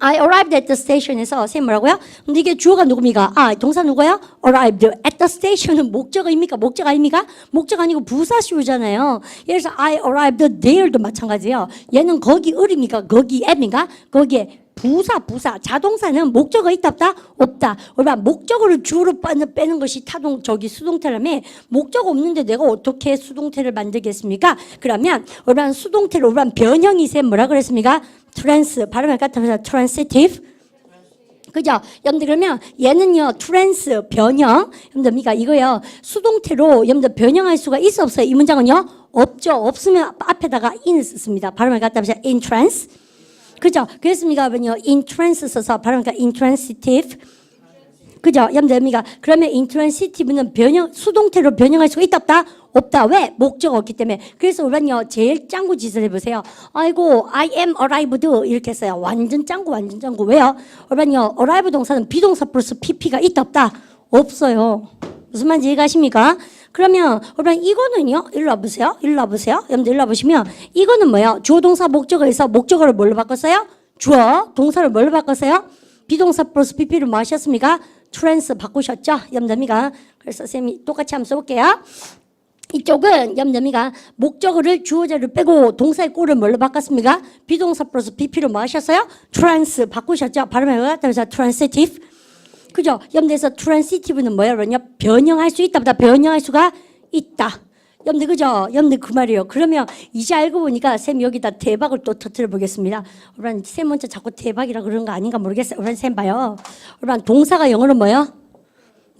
I arrived at the station에서 선생님 뭐라고요? 근데 이게 주어가 누굽니까? 동사 누구예요? arrived at the station은 목적어입니까? 목적 아닙니까? 목적 아니고 부사시우잖아요. 그래서 I arrived there도 마찬가지예요. 얘는 거기 을입니까? 거기 애입니까? 거기에 부사 자동사는 목적어 있다 없다? 없다. 얼마 목적어를 주어로 빼는 것이 수동태라며 목적어 없는데 내가 어떻게 수동태를 만들겠습니까? 그러면 얼마 수동태로 얼마 변형이 쌤 뭐라 그랬습니까? 트랜스 발음을 같아서 트랜시티브 그죠? 여러분들 그러면 얘는요 트랜스 변형 여러분들 이거요 수동태로 여러분들 변형할 수가 있어 없어요? 이 문장은요 없죠. 없으면 앞에다가 in을 썼습니다. 발음을 갖다 in trans 그죠? 그랬습니까? in trans 써서 발음을 intransitive 그죠? 여러분들 그러면 intransitive는 수동태로 변형할 수가 있다 없다? 없다. 왜? 목적어 없기 때문에. 그래서 우리는요 제일 짱구 짓을 해보세요. 아이고 I am arrived 이렇게 했어요. 완전 짱구. 왜요? 우리는요 arrive 동사는 비동사 플러스 PP가 있다 없다? 없어요. 무슨 말인지 이해가십니까? 그러면 우리는 이거는요 일로 와보세요. 여러분들 일로 와보시면 이거는 뭐예요? 주어 동사 목적어에서 목적어를 뭘로 바꿨어요? 주어 동사를 뭘로 바꿨어요? 비동사 플러스 PP를 뭐 하셨습니까? 트랜스 바꾸셨죠? 염담이가. 그래서 쌤이 똑같이 한번 써볼게요. 이쪽은 염담이가 목적어를 주어자를 빼고 동사의 꼴을 뭘로 바꿨습니까? 비동사 플러스 BP로 뭐 하셨어요? 트랜스 바꾸셨죠? 발음을 갖다면서 트랜시티브. 그죠? 염대에서 트랜시티브는 뭐야? 그러냐? 변형할 수 있다 보다 변형할 수가 있다. 여러분들 그죠? 여러분들 그 말이에요. 그러면 이제 알고 보니까 쌤 여기다 대박을 또 터뜨려 보겠습니다. 여러분 쌤 먼저 자꾸 대박이라 그런 거 아닌가 모르겠어요. 여러분 쌤 봐요. 여러분 동사가 영어로 뭐예요?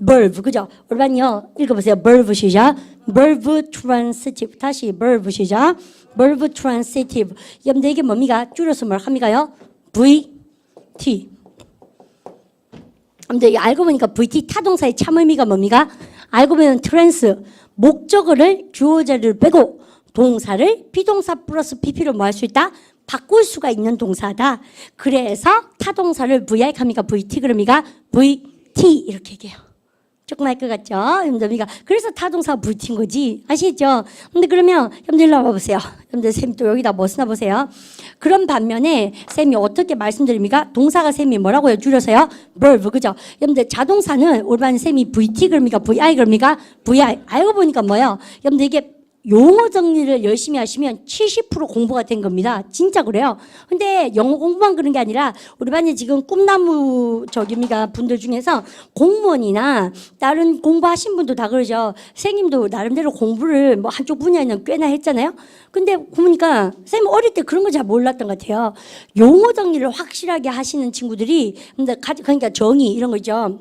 verb 그죠? 여러분요 읽어보세요. verb 시작. verb transitive 다시 verb 시작. verb transitive 여러분들 이게 뭡니까? 줄여서 뭘 합니까요? VT 여러분들 알고 보니까 VT 타동사의 참 의미가 뭡니까? 알고 보면 트랜스 목적어를 주어자를 빼고 동사를 비동사 플러스 PP로 뭐 할 수 있다? 바꿀 수가 있는 동사다. 그래서 타동사를 VI 합니까? VT 그럽니까? VT 이렇게 얘기해요. 조금 알 것 같죠? 여러분들, 그래서 타동사가 VT인 거지. 아시죠? 근데 그러면 여러분들 일로 와보세요. 여러분들 쌤이 또 여기다 뭐 쓰나 보세요. 그런 반면에 쌤이 어떻게 말씀드립니까? 동사가 쌤이 뭐라고요? 줄여서요? verb, 그죠? 여러분들 자동사는 올바른 쌤이 VT 그럽니까? VI 그럽니까? VI. 알고 보니까 뭐예요? 여러분들 이게 용어 정리를 열심히 하시면 70% 공부가 된 겁니다. 진짜 그래요. 근데 영어 공부만 그런 게 아니라 우리 반에 지금 꿈나무 분들 중에서 공무원이나 다른 공부하신 분도 다 그러죠. 선생님도 나름대로 공부를 뭐 한쪽 분야에는 꽤나 했잖아요. 근데 보니까 선생님 어릴 때 그런 거 잘 몰랐던 것 같아요. 용어 정리를 확실하게 하시는 친구들이 그러니까 정의 이런 거 있죠.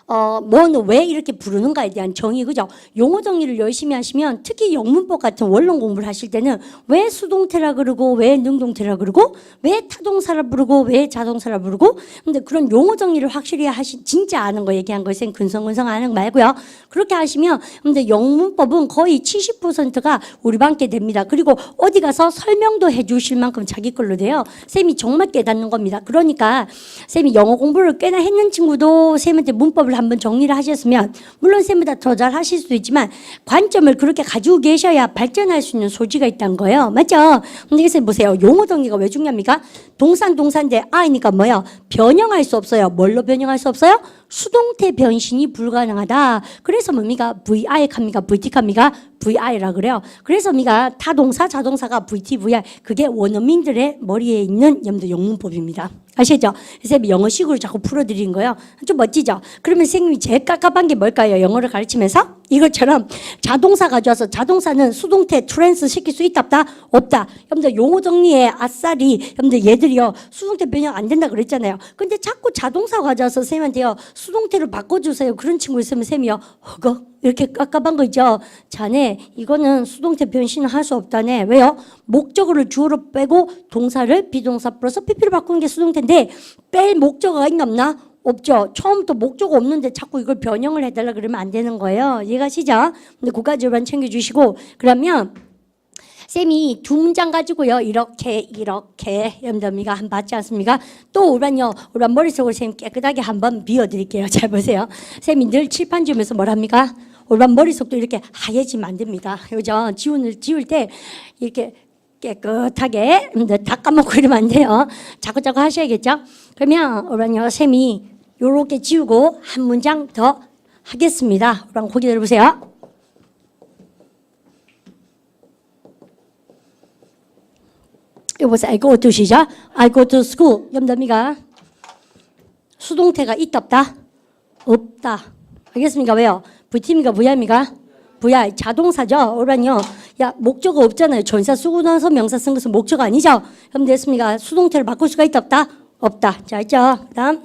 뭐는 왜 이렇게 부르는가에 대한 정의, 그죠? 용어 정리를 열심히 하시면 특히 영문법 같은 원론 공부를 하실 때는 왜 수동태라 그러고 왜 능동태라 그러고 왜 타동사라 부르고 왜 자동사라 부르고 근데 그런 용어 정리를 확실히 진짜 아는 거 얘기한 것은 근성근성 아는 거 말고요. 그렇게 하시면 근데 영문법은 거의 70%가 우리 반께 됩니다. 그리고 어디 가서 설명도 해 주실 만큼 자기 걸로 돼요. 쌤이 정말 깨닫는 겁니다. 그러니까 쌤이 영어 공부를 꽤나 했는 친구도 쌤한테 문법을 한번 정리를 하셨으면 물론 쌤보다 더 잘 하실 수도 있지만 관점을 그렇게 가지고 계셔야 발전할 수 있는 소지가 있다는 거예요. 맞죠? 근데 쌤 보세요. 용어 정리가 왜 중요합니까? 동사인데 I니까 뭐예요? 변형할 수 없어요. 뭘로 변형할 수 없어요? 수동태 변신이 불가능하다. 그래서 뭡니까? VI 합니까? VT 합니까? VI라 그래요. 그래서 뭡니까? 타동사, 자동사가 VT, VI. 그게 원어민들의 머리에 있는 여러분들 영문법입니다. 아시죠? 쌤이 영어식으로 자꾸 풀어드린 거예요. 좀 멋지죠? 그러면 선생님이 제일 깝깝한 게 뭘까요? 영어를 가르치면서? 이것처럼 자동사 가져와서 자동사는 수동태 트랜스 시킬 수 있다 없다? 없다. 여러분들 용어 정리에 아싸리 여러분들 얘들이요 수동태 변형 안 된다 그랬잖아요. 근데 자꾸 자동사 가져와서 쌤한테요 수동태로 바꿔주세요. 그런 친구 있으면 쌤이요 허거 이렇게 깝깝한 거 있죠. 자네 이거는 수동태 변신을 할 수 없다네. 왜요? 목적어를 주어로 빼고 동사를 비동사 플러스 PP로 바꾸는 게 수동태인데 뺄 목적어가 있나 없나? 없죠. 처음부터 목적어 없는데 자꾸 이걸 변형을 해달라 그러면 안 되는 거예요. 이해가시죠? 근데 그까지만 챙겨주시고 그러면 쌤이 두 문장 가지고요. 이렇게 여러분들 한번 봤지 않습니까? 또 우리 머릿속으로 쌤 깨끗하게 한번 비워드릴게요. 잘 보세요. 쌤이 늘 칠판 지우면서 뭘 합니까? 우리 머릿속도 이렇게 하얘지면 안 됩니다. 그죠? 지울 때 이렇게 깨끗하게 다 까먹고 이러면 안 돼요. 자꾸자꾸 하셔야겠죠? 그러면 우리 쌤이 요렇게 지우고 한 문장 더 하겠습니다. 우리 고기 들어보세요. 이거 보세요. I go to 시작. I go to school. 여러분들 수동태가 있다 없다? 없다. 알겠습니까? 왜요? VT입니까? VI입니까? VI. 자동사죠. 그러면요. 야 목적어 없잖아요. 전사 쓰고 나서 명사 쓴 것은 목적어 아니죠? 여러분 됐습니까? 수동태를 바꿀 수가 있다 없다? 없다. 자 있죠? 그 다음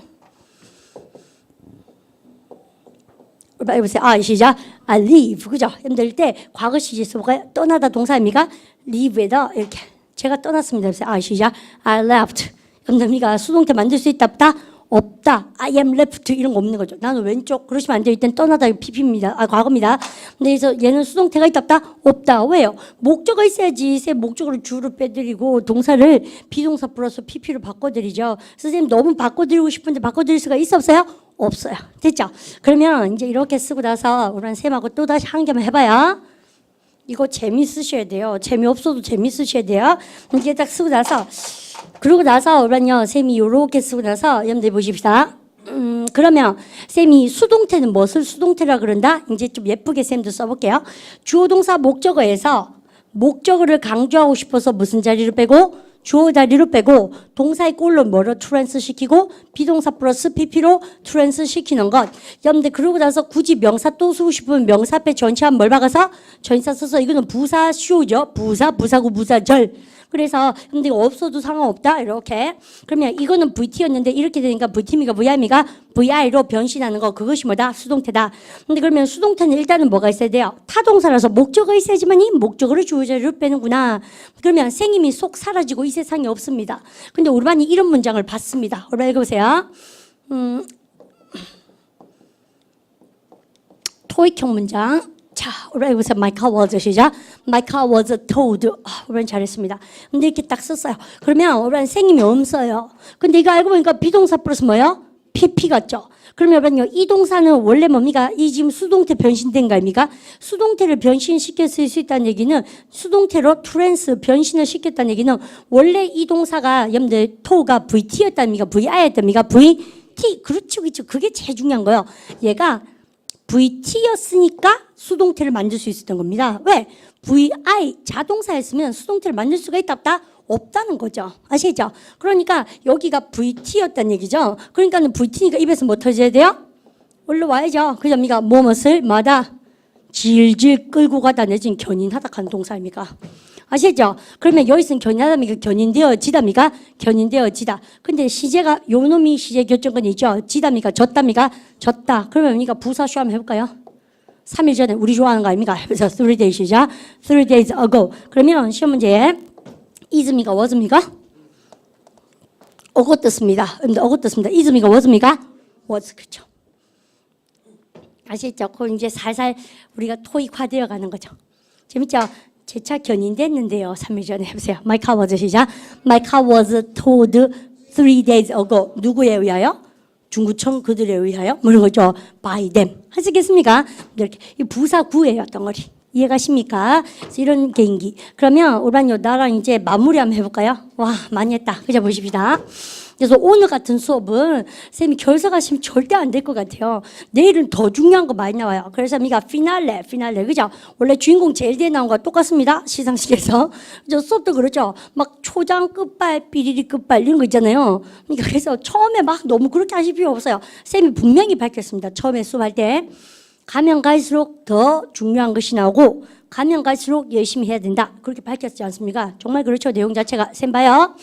보세요. 시작. I leave. 그죠? 여러분들 때 과거 시제 써볼까요? 떠나다 동사입니까? leave에다 이렇게 제가 떠났습니다. 시작. I left. 여러분들 수동태 만들 수 있다 없다? 없다. I am left 이런 거 없는 거죠. 나는 왼쪽 그러시면 안 돼요. 일단 떠나다 PP입니다. 과거입니다. 근데 그래서 얘는 수동태가 있다 없다? 없다. 왜요? 목적어 있어야지. 쌤 목적어를 주로 빼드리고 동사를 비동사 플러스 PP로 바꿔드리죠. 선생님 너무 바꿔드리고 싶은데 바꿔드릴 수가 있어 없어요? 없어요. 됐죠? 그러면 이제 이렇게 쓰고 나서 우리 쌤하고 또 다시 한 개만 해봐요. 이거 재밌으셔야 돼요. 재미없어도 재밌으셔야 돼요. 이게 딱 쓰고 나서 그러고 나서 우리는요 쌤이 요렇게 쓰고 나서 여러분들 보십시다. 그러면 쌤이 수동태는 무엇을 수동태라 그런다? 이제 좀 예쁘게 쌤도 써볼게요. 주어 동사 목적어에서 목적어를 강조하고 싶어서 무슨 자리를 빼고 주어 자리로 빼고 동사의 꼴로 뭐로 트랜스 시키고 비동사 플러스 PP로 트랜스 시키는 것. 여러분들 그러고 나서 굳이 명사 또 쓰고 싶으면 명사 앞에 전치한 뭘 박아서 전치사 써서 이거는 부사쇼죠. 부사구 부사절. 그래서 근데 없어도 상관없다 이렇게. 그러면 이거는 VT였는데 이렇게 되니까 VT입니까 VI입니까? VI로 변신하는 거 그것이 뭐다? 수동태다. 근데 그러면 수동태는 일단은 뭐가 있어야 돼요? 타동사라서 목적어 있어야지만 이 목적어를 주어 자리로 빼는구나. 그러면 생님이 속 사라지고 이 세상에 없습니다. 근데 우리 반이 이런 문장을 봤습니다. 우리 반 읽어보세요. 토익형 문장. 자, 우리 여기서 my car was 시작. My car was towed. 우리 잘했습니다. 근데 이렇게 딱 썼어요. 그러면 우리 선생님이 없어요. 근데 이거 알고 보니까 비동사 플러스 뭐예요? PP 같죠? 그러면 여러분요, 이 동사는 원래 뭡니까? 이 지금 수동태 변신된 거 아닙니까? 수동태를 변신시켜 쓸 수 있다는 얘기는 수동태로 트랜스 변신을 시켰다는 얘기는 원래 이 동사가 여러분들 to가 VT였답니까? VI였답니까? VT. 그렇죠, 그렇죠. 그게 제일 중요한 거예요. 얘가 VT였으니까 수동태를 만들 수 있었던 겁니다. 왜? VI 자동사였으면 수동태를 만들 수가 있다 없다? 없다는 거죠. 아시죠? 그러니까 여기가 VT였다는 얘기죠. 그러니까는 VT니까 입에서 뭐 터져야 돼요? 올라와야죠. 그죠? 우리가 무엇을 마다 질질 끌고 가다 내진 견인하다 하는 동사입니까? 아시죠? 그러면 여기서는 견인하다니까 견인되어지답니까? 견인되어지다. 근데 시제가 요 놈이 시제 결정권이죠. 지답니까? 졌답니까? 졌다. 그러면 우리가 부사 쇼 한번 해볼까요? 3일 전에 우리 좋아하는 거 아닙니까? 그래서 3 days 시작. 3 days ago. 그러면 시험 문제에 is입니까? was입니까? 어긋떴습니다. 어긋떴습니다. is입니까? was입니까? was. 그렇죠. 아시죠? 그 이제 살살 우리가 토익화되어 가는 거죠. 재밌죠? 제 차 견인됐는데요. 3일 전에 해보세요. My car was 시작. My car was towed 3 days ago. 누구에 의하여? 중구청 그들에 의하여? 뭐는 거죠? By them. 하시겠습니까? 이렇게 이 부사 구예요. 덩어리. 이해가십니까? 그래서 이런 개인기. 그러면 오란요 나랑 이제 마무리 한번 해볼까요? 와 많이 했다. 그죠? 보십시다. 그래서 오늘 같은 수업은 쌤이 결석하시면 절대 안 될 것 같아요. 내일은 더 중요한 거 많이 나와요. 그래서 우리가 피날레, 그죠? 원래 주인공 제일 뒤에 나온 거 똑같습니다. 시상식에서. 저 수업도 그렇죠. 막 초장 끝발, 삐리리 끝발 이런 거 있잖아요. 그러니까 그래서 처음에 막 너무 그렇게 하실 필요 없어요. 쌤이 분명히 밝혔습니다. 처음에 수업할 때. 가면 갈수록 더 중요한 것이 나오고 가면 갈수록 열심히 해야 된다. 그렇게 밝혔지 않습니까? 정말 그렇죠. 내용 자체가. 쌤 봐요.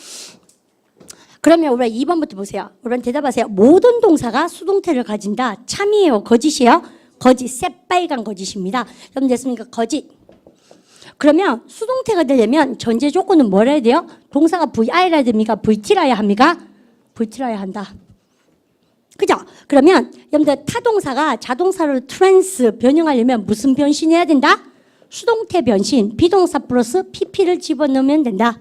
그러면 우리 2번부터 보세요. 우리 대답하세요. 모든 동사가 수동태를 가진다. 참이에요? 거짓이에요? 거짓. 새빨간 거짓입니다. 그럼 됐습니까? 거짓. 그러면 수동태가 되려면 전제 조건은 뭐라 해야 돼요? 동사가 VI라 됩니까? VT라야 합니까? VT라야 한다. 그죠? 그러면 여러분들 타동사가 자동사로 트랜스 변형하려면 무슨 변신해야 된다? 수동태 변신. 비동사 플러스 PP를 집어넣으면 된다.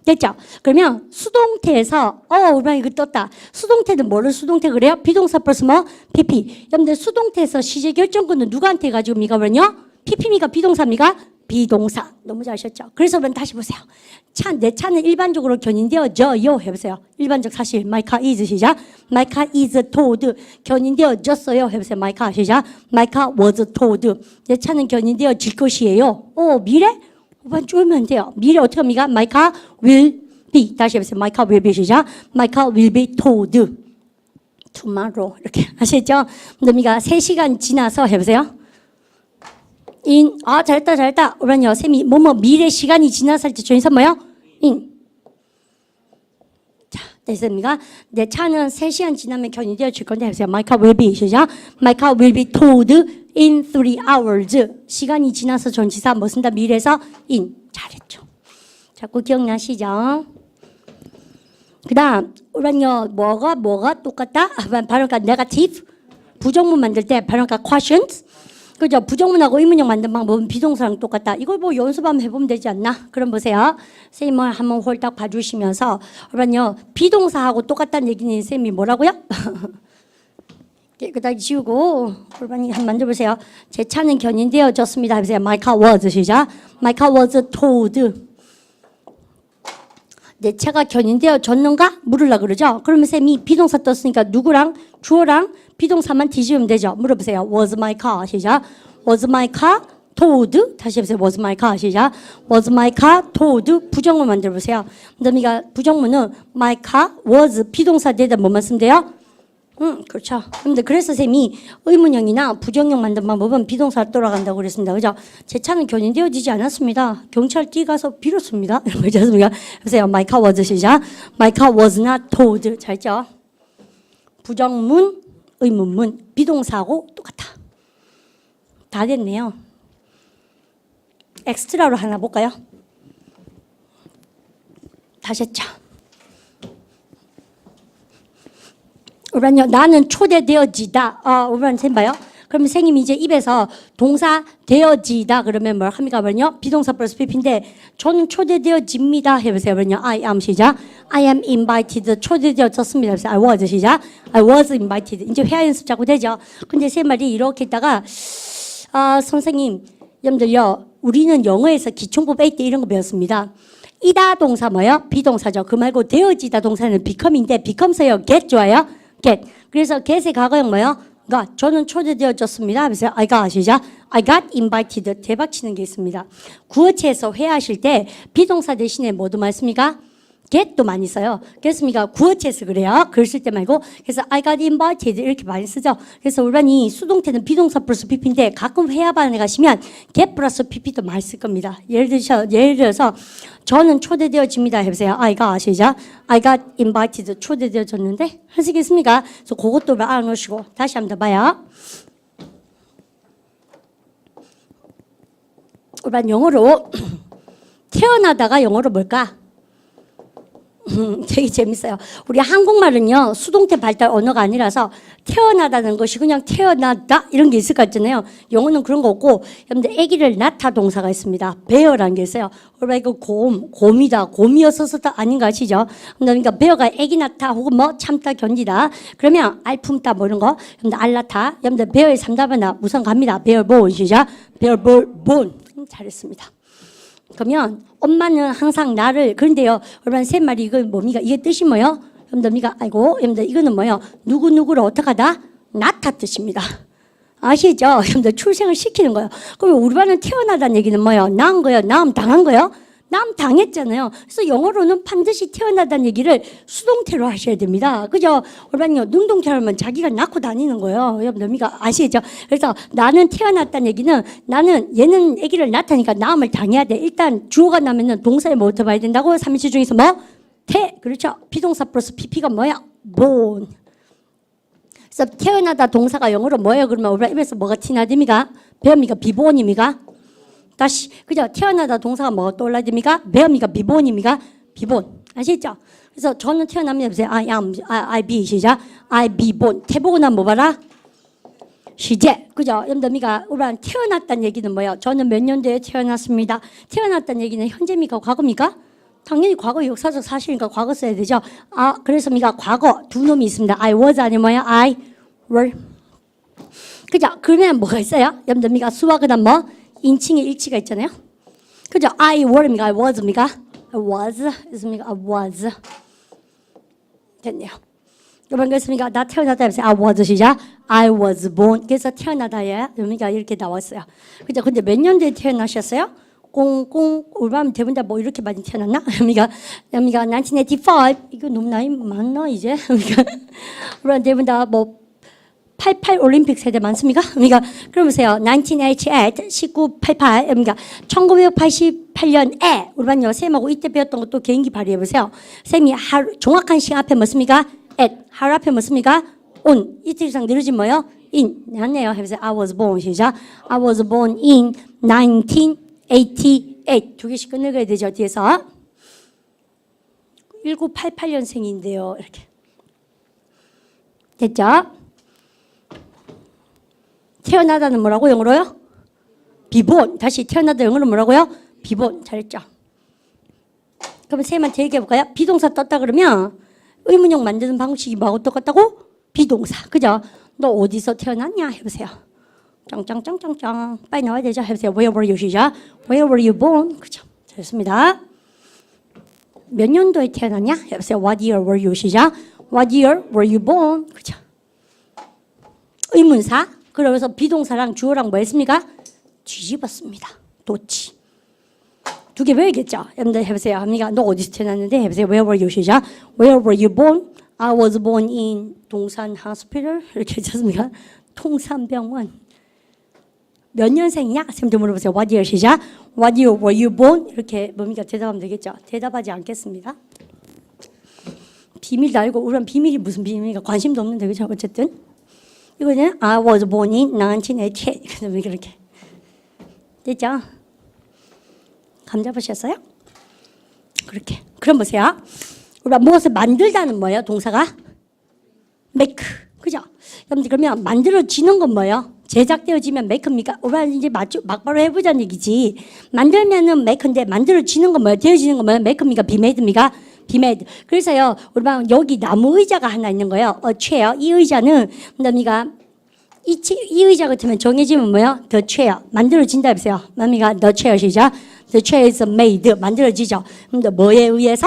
됐죠? 그러면 수동태에서 우리 이거 떴다. 수동태는 뭐를 수동태 그래요? 비동사 플러스 뭐? PP. 여러분들 수동태에서 시제 결정권은 누구한테 가지고 미가 버렸냐? PP입니까? 비동사입니까? 비동사. 너무 잘하셨죠? 그래서 그럼 다시 보세요. 내 차는 일반적으로 견인되어져요. 해보세요. 일반적 사실. My car is 시작. My car is towed. 견인되어졌어요. 해보세요. My car 시작. My car was towed. 내 차는 견인되어질 것이에요. 미래? 5번 쪼면 돼요. 미래 어떻게 합니까? My car will be. 다시 해보세요. My car will be 시작. My car will be towed. tomorrow. 이렇게 아시죠? 그러니까 3시간 지나서 해보세요. 잘했다. 그러면요, 쌤이 미래 시간이 지나서 할 때 조인사 뭐요? 자, 됐습니까? 내 차는 3시간 지나면 견인되어질 건데 해보세요. My car will be 시작. My car will be towed in 3 hours. 시간이 지나서 전치사 뭐 쓴다? 미래에서 잘했죠. 자꾸 기억나시죠? 그 다음 우리는요 뭐가 똑같다? 발음과 negative 부정문 만들 때 발음과 questions 그죠? 부정문하고 의문형 만든 방법은 비동사랑 똑같다. 이걸 뭐 연습 한번 해보면 되지 않나? 그럼 보세요. 선생님을 한번 홀딱 봐주시면서 그러면요 비동사하고 똑같다는 얘기는 쌤이 뭐라고요? 깨끗하게 지우고 골반이 한번 만져보세요. 제 차는 견인되어졌습니다. 해보세요. My car was 시작. My car was towed. 내 차가 견인되어졌는가? 물으려고 그러죠. 그러면 쌤이 비동사 떴으니까 누구랑 주어랑 비동사만 뒤집으면 되죠. 물어보세요. Was my car 시작. Was my car towed? 다시 해보세요. Was my car 시작. Was my car towed? 부정문 만들어보세요. 그러니까 부정문은 my car was 비동사 대다 뭐만 쓰면 돼요? 그렇죠. 근데 그래서 쌤이 의문형이나 부정형 만든 방법은 비동사로 돌아간다고 그랬습니다. 그죠? 제 차는 견인되어지지 않았습니다. 경찰 가서 빌었습니다. 이런 거 있지 않습니까? 보세요. My car was 시작. My car was not towed. 잘죠? 부정문, 의문문, 비동사하고 똑같아. 다 됐네요. 엑스트라로 하나 볼까요? 다시 했죠. 우리는요 나는 초대되어지다. 우리는 쌤 봐요. 그러면 선생님이 이제 입에서 동사 되어지다 그러면 뭘 합니까? 그러면요. 비동사 플러스 PP인데 저는 초대되어집니다. 해보세요. 그러면요. I am 시작. I am invited. 초대되어졌습니다. 해보세요. I was 시작. I was invited. 이제 회화 연습 자꾸 되죠. 근데 세 말이 이렇게 있다가 선생님, 여러분들요. 우리는 영어에서 기총법 A 때 이런 거 배웠습니다. 이다 동사 뭐요? 비동사죠. 그 말고 되어지다 동사는 become인데 become서요. get 좋아요? get. 그래서 get의 과거형 뭐요? got. 저는 초대되어졌습니다. 그래서 I got 시작. I got invited. 대박 치는 게 있습니다. 구어체에서 회화하실 때 비동사 대신에 뭐도 많습니까? get도 많이 써요. 그렇습니까? 구어체에서 그래요. 글 쓸 때 말고. 그래서 I got invited 이렇게 많이 쓰죠. 그래서 우리반이 수동태는 비동사 플러스 PP인데 가끔 회화반에 가시면 get 플러스 PP도 많이 쓸 겁니다. 예를 들어서 저는 초대되어집니다. 해보세요. I got 시작. I got invited. 초대되어졌는데 하시겠습니까? 그래서 그것도 알아놓으시고 다시 한번 더 봐요. 우리반 영어로 태어나다가 영어로 뭘까? 되게 재밌어요. 우리 한국말은요 수동태 발달 언어가 아니라서 태어나다는 것이 그냥 태어나다 이런 게 있을 것 같잖아요. 영어는 그런 거 없고 여러분들 아기를 낳다 동사가 있습니다. bear라는 게 있어요. 그러니까 이거 곰이다 곰이었어서다 아닌가 아시죠? 그러니까 bear가 아기 낳다 혹은 뭐 참다 견디다 그러면 알 품다 뭐 이런 거 여러분들 알 낳다 여러분들 bear의 3답은 우선 갑니다. bear born 시작. bear born 잘했습니다. 그러면 엄마는 항상 나를 그런데요 여러분 세 마리 이거 뭡니까? 이게 뜻이 뭐요? 여러분들 아이고 여러분들 이거는 뭐요? 누구누구를 어떻게 하다? 낳다 뜻입니다. 아시죠? 여러분들 출생을 시키는 거예요. 그럼 우리 반은 태어나다는 얘기는 뭐요? 낳은 거요? 낳음 당한 거요? 낳음 당했잖아요. 그래서 영어로는 반드시 태어나다는 얘기를 수동태로 하셔야 됩니다. 그죠? 우리 반요 능동태로 하면 자기가 낳고 다니는 거예요. 여러분들 아시죠? 그래서 나는 태어났다는 얘기는 나는 얘는 아기를 낳다니까 낳음을 당해야 돼. 일단 주어가 나면은 동사에 뭐부터 봐야 된다고? 삼인치 중에서 뭐? 태. 그렇죠? 비동사 플러스 PP가 뭐야? born. 그래서 태어나다 동사가 영어로 뭐예요? 그러면 우리 입에서 뭐가 티나됩니까? 배웁니까? 비본입니까? 다시 그죠? 태어나다 동사가 뭐가 떠올라야 됩니까? 배웁니까? 비본입니까? 비본. 아시죠? 그래서 저는 태어나면 보세요. I be 시작. I be born. 태보고 나면 뭐 봐라? 시제. 그죠? 여러분들 우리가 태어났다는 얘기는 뭐예요? 저는 몇 년도에 태어났습니다. 태어났다는 얘기는 현재입니까? 과거입니까? 당연히 과거 역사적 사실이니까 과거 써야 되죠. 그래서 과거 두 놈이 있습니다. I was 아니면 뭐야? I were. 그죠? 그러면 뭐가 있어요? 여러분들 수와 그다음 뭐? 인칭의 일치가 있잖아요. 그죠? I were입니까? I was입니까? I was 있습니까? I was. 됐네요. 여러분 그렇습니까? 나 태어나다 해보세요. I was 시작. I was born. 그래서 태어나다에 여러분가 이렇게 나왔어요. 그죠? 근데 몇 년도에 태어나셨어요? 우리 반 대부분 다 뭐 이렇게 많이 태어났나? 여러분가 1985 이거 너무 나이 많나 이제? 우리 대부분 다 뭐 88 올림픽 세대 많습니까? 그럼 보세요. 1988, 1988, 1988년에 우리 반요 쌤하고 이때 배웠던 것도 개인기 발휘해 보세요. 쌤이 정확한 시간 앞에 뭐습니까? at, 하루 앞에 뭐습니까? on, 이틀 이상 늘어진 뭐요? in, 맞네요. 해보세요. I was born 시작. I was born in 1988. 두 개씩 끊어가야 되죠. 뒤에서 1988년생인데요. 이렇게 됐죠? 태어나다는 뭐라고 영어로요? 비본. 다시 태어나다 영어로 뭐라고요? 비본. 잘했죠? 그럼 쌤한테 얘기해볼까요? 비동사 떴다 그러면 의문형 만드는 방식이 뭐하고 똑같다고? 비동사. 그죠? 너 어디서 태어났냐? 해보세요. 짱짱짱짱짱. 빨리 나와야 되죠? 해보세요. Where were you 시작. Where were you born? 그죠? 잘했습니다. 몇 년도에 태어났냐? 해보세요. What year were you 시작. What year were you born? 그죠? 의문사. 그러면서 비동사랑 주어랑 뭐 했습니까? 뒤집었습니다. 도치. 두 개 배우겠죠? 여러분들 해보세요. 너 어디서 태어났는데? 해보세요. Where were you 시작. Where were you born? I was born in 동산 hospital. 이렇게 했습니까? 통산병원. 몇 년생이냐? 쌤도 물어보세요. What year 시작. What year were you born? 이렇게 뭡니까? 대답하면 되겠죠? 대답하지 않겠습니다. 비밀도 알고 우리는 비밀이 무슨 비밀인가 관심도 없는데 그죠? 어쨌든 이거는 I was born in 1988. 그렇게 됐죠? 감 잡으셨어요? 그렇게. 그럼 보세요. 우리가 무엇을 만들다는 뭐예요? 동사가 make. 그죠? 그러면 만들어지는 건 뭐예요? 제작되어지면 메이크입니까? 오라 이제 막바로 해보자는 얘기지. 만들면은 메이크인데 만들어지는 건 뭐예요? 되어지는 건 뭐예요? 메이크입니까? 비메이드입니까? 비메이드. 그래서요, 우리 방 여기 나무 의자가 하나 있는 거예요. 체어. 이 의자는 뭡니까? 이 의자 같으면 정해지면 뭐예요? The chair. 만들어진다 해보세요. 뭡니까? The chair 시작. The chair is made. 만들어지죠. 근데 뭐에 의해서?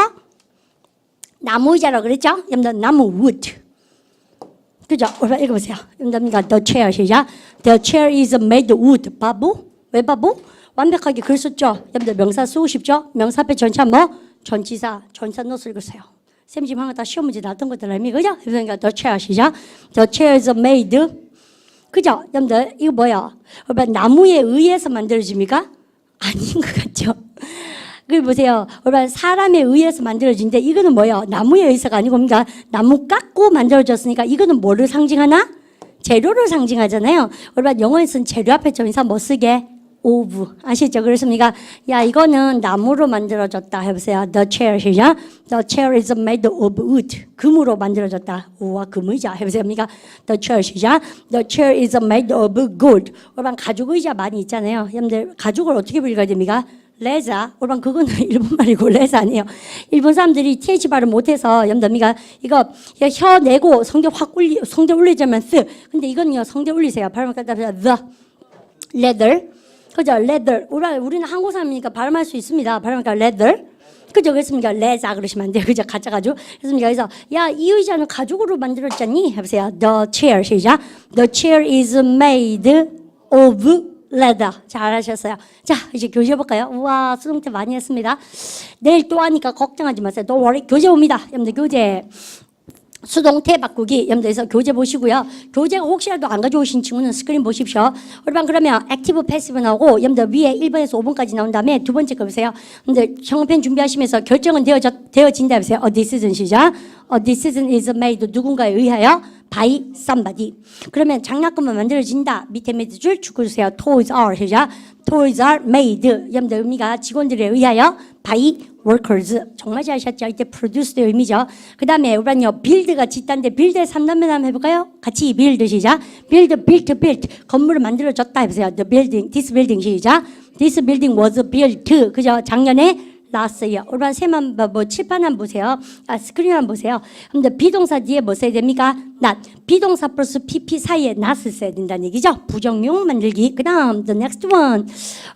나무 의자라고 그랬죠? 여러분들 나무 wood. 그죠? 오늘 읽어보세요. 뭡니까? The chair 시작. The chair is made wood. 바보? 왜 바보? 완벽하게 글 썼죠? 여러분들 명사 쓰고 싶죠? 명사 앞에 전치사 뭐? 전치사 노스 읽으세요. 쌤 지금 한거 다 시험 문제 나왔던 것들 아닙니까? 그죠? 그러니까 the chair 시작. The chair is made. 그죠? 여러분들 이거 뭐야? 여러분 나무에 의해서 만들어집니까? 아닌 것 같죠? 그 보세요. 여러분 사람에 의해서 만들어진데 이거는 뭐예요? 나무에 의해서가 아니고 뭡니까? 나무 깎고 만들어졌으니까 이거는 뭐를 상징하나? 재료를 상징하잖아요. 여러분 영어에서는 재료 앞에 전치사 뭐 쓰게? of. 아시죠? 그렇습니까? 야 이거는 나무로 만들어졌다 해보세요. The chair 시작. The chair is made of wood. 금으로 만들어졌다. 우와 금의자 해보세요. The chair 시작. The chair is made of gold. 여러분 가죽 의자 많이 있잖아요. 여러분들 가죽을 어떻게 읽어야 됩니까? 레자. 여러분 그거는 일본 말이고 레자 아니에요. 일본 사람들이 th 발음 못해서 여러분들 이거 혀 내고 성대 확 올리자면 쓰. 근데 이거는요 성대 올리세요. 발음 갖다 the leather. 그죠? leather. 우리는 한국 사람이니까 발음할 수 있습니다. 발음하니까 leather. 그죠? 그랬습니까? 레자 그러시면 안 돼요. 그죠? 가짜 가죽. 그랬습니까? 그래서 야, 이 의자는 가죽으로 만들었잖니? 해보세요. The chair 시작. The chair is made of leather. 잘하셨어요. 자, 이제 교재 볼까요? 우와, 수동태 많이 했습니다. 내일 또 하니까 걱정하지 마세요. Don't worry. 교재 옵니다. 여러분들 교재. 수동태 바꾸기 여러분들에서 교재 보시고요. 교재가 혹시라도 안 가져오신 친구는 스크린 보십시오. 여러분 그러면 액티브 패시브 나오고 여러분들 위에 1번에서 5번까지 나온 다음에 두 번째 거 보세요. 여러분들 형편 준비하시면서 결정은 되어진다 해보세요. A decision 시작. A decision is made 누군가에 의하여 by somebody. 그러면 장난감만 만들어진다. 밑에 몇 줄 줄여주세요. Toys are 시작. Toys are made. 여러분들 의미가 직원들에 의하여 by workers. 정말 잘하셨죠? 이때 produce의 의미죠. 그 다음에 우리는요 build가 짓다인데 build의 3단면 한번 해볼까요? 같이 build 시작. build. 건물을 만들어졌다 해보세요. The building, this building 시작. This building was built. 그죠? 작년에 last year. 우리 세만 칠판 한번 보세요. 스크린 한번 보세요. 근데 비동사 뒤에 뭐 써야 됩니까? not. 비동사 플러스 pp 사이에 not을 써야 된다는 얘기죠. 부정용 만들기. 그 다음 the next one.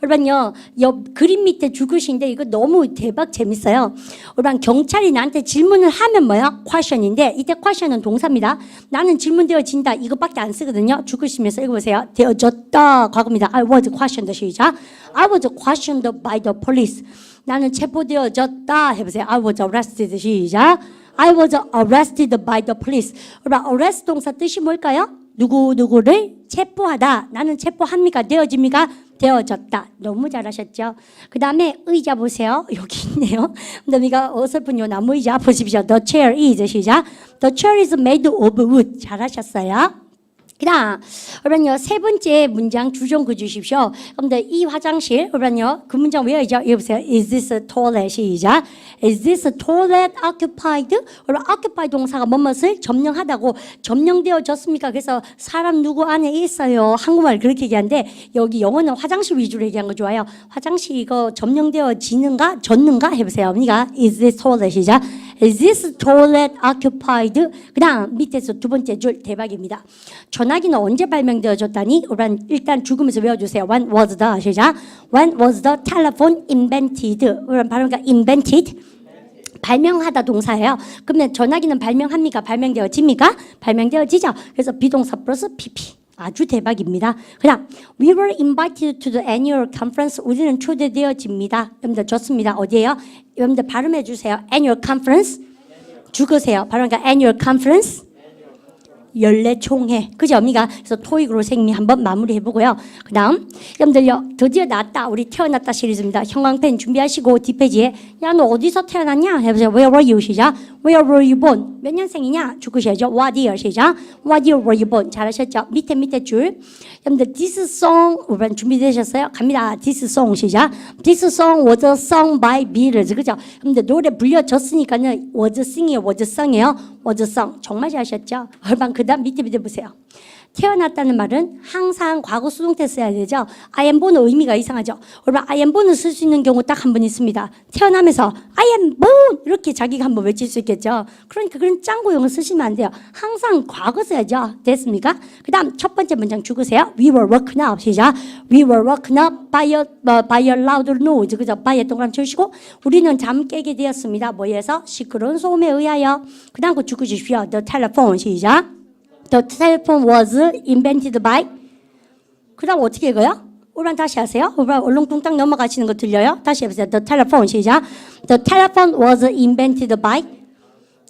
여러분요 옆 그림 밑에 줄것인데 이거 너무 대박 재밌어요. 여러분 경찰이 나한테 질문을 하면 뭐야? question인데 이때 question은 동사입니다. 나는 질문되어진다 이거밖에 안 쓰거든요. 줄것이면서 읽어보세요. 되어졌다 과거입니다. I was questioned 시작. I was questioned by the police. 나는 체포되어졌다 해보세요. I was arrested 시작. I was arrested by the police. 여러분 arrest 동사 뜻이 뭘까요? 누구를 체포하다. 나는 체포합니까? 되어집니까? 되어졌다. 너무 잘하셨죠? 그 다음에 의자 보세요. 여기 있네요. 너희가 어설픈 요 나무 의자 보십시오. The chair is 시작. The chair is made of wood. 잘하셨어요. 그다음 여러분요 세 번째 문장 주정구 주십시오. 그런데 이 화장실 여러분요 그 문장 외워야죠. 여보세요. Is this a toilet? 시작. Is this a toilet occupied? 여러분 occupy 동사가 뭐뭇을 점령하다고 점령되어졌습니까? 그래서 사람 누구 안에 있어요. 한국말 그렇게 얘기하는데 여기 영어는 화장실 위주로 얘기한 거 좋아요. 화장실 이거 점령되어지는가 졌는가 해보세요. 그러니까 Is this toilet? 시작. Is this toilet occupied? 그다음 밑에서 두 번째 줄 대박입니다. 전화기는 언제 발명되어졌다니? 일단 죽으면서 외워주세요. When was the 시작. When was the telephone invented? 그럼 발음가 invented. 발명하다 동사예요. 그러면 전화기는 발명합니까? 발명되어집니까? 발명되어지죠. 그래서 비동사 플러스 pp. 아주 대박입니다. 그다음 we were invited to the annual conference. 우리는 초대되어집니다. 여러분들 좋습니다. 어디예요? 여러분들 발음해 주세요. annual conference. 죽으세요. 발음가 annual conference. 연례총회. 그죠? 언니가 그래서 토익으로 생미 한번 마무리해보고요. 그 다음 여러분들요 드디어 나왔다. 우리 태어났다 시리즈입니다. 형광펜 준비하시고 뒷페이지에 야 너 어디서 태어났냐? 해보세요. Where were you? 시작. Where were you born? 몇 년생이냐? 죽으셔야죠. What year? 시작. What year were you born? 잘하셨죠? 밑에 줄. 여러분들 this song 우선 준비되셨어요? 갑니다. This song 시작. This song was sung by Beatles. 그죠? 여러분들 노래 불려졌으니까는 was sing이에요. was sung이에요. was sung. 정말 잘하셨죠? 얼방 그 다음 밑에 보세요. 태어났다는 말은 항상 과거 수동태 써야 되죠. I am born 의미가 이상하죠. 여러분 I am born을 쓸 수 있는 경우 딱 한 번 있습니다. 태어나면서 I am born 이렇게 자기가 한번 외칠 수 있겠죠. 그러니까 그런 짱구용을 쓰시면 안 돼요. 항상 과거 써야죠. 됐습니까? 그 다음 첫 번째 문장 죽으세요. We were woken up. 시작. We were woken up by a loud noise. 그죠? by 동그라미 치우시고 우리는 잠 깨게 되었습니다. 뭐에서? 시끄러운 소음에 의하여. 그 다음 거 죽으십시오. The telephone. 시작. The telephone was invented by. 그 다음 어떻게 읽어요? 우란 다시 하세요. 우란 얼렁뚱땅 넘어가시는 거 들려요? 다시 해보세요. The telephone. 시작. The telephone was invented by.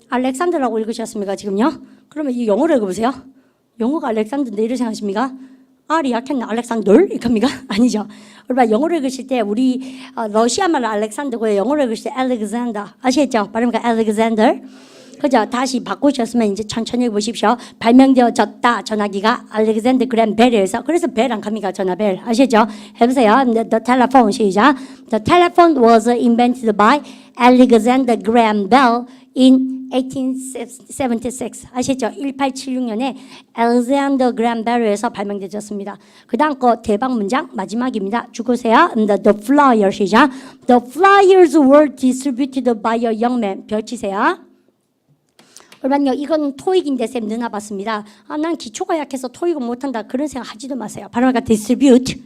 알렉산더라고 읽으셨습니까 지금요? 그러면 이 영어로 읽어보세요. 영어가 알렉산더인데 이렇게 생각하십니까? R이 약했나? 알렉산더? 이겁니까? 아니죠. 여러분 영어로 읽으실 때 우리 러시아 말 알렉산더고요. 영어로 읽으실 때 알렉산더. 아시겠죠? 발음가 알렉산더. 그죠? 다시 바꾸셨으면 이제 천천히 보십시오. 발명되어졌다. 전화기가 알렉산더 그램 벨에서. 그래서 벨 안 갑니까? 전화벨. 아시죠? 해보세요. The telephone. 시작. The telephone was invented by Alexander Graham Bell in 1876. 아시죠? 1876년에 알렉산더 그램 벨에서 발명되었습니다. 그 다음 거 대박 문장 마지막입니다. 죽으세요. The flyer. 시작. The flyers were distributed by a young man. 별 치세요. 여러분요, 이건 토익인데 쌤 느나봤습니다. 난 기초가 약해서 토익은 못한다. 그런 생각 하지도 마세요. 발음가 distribute.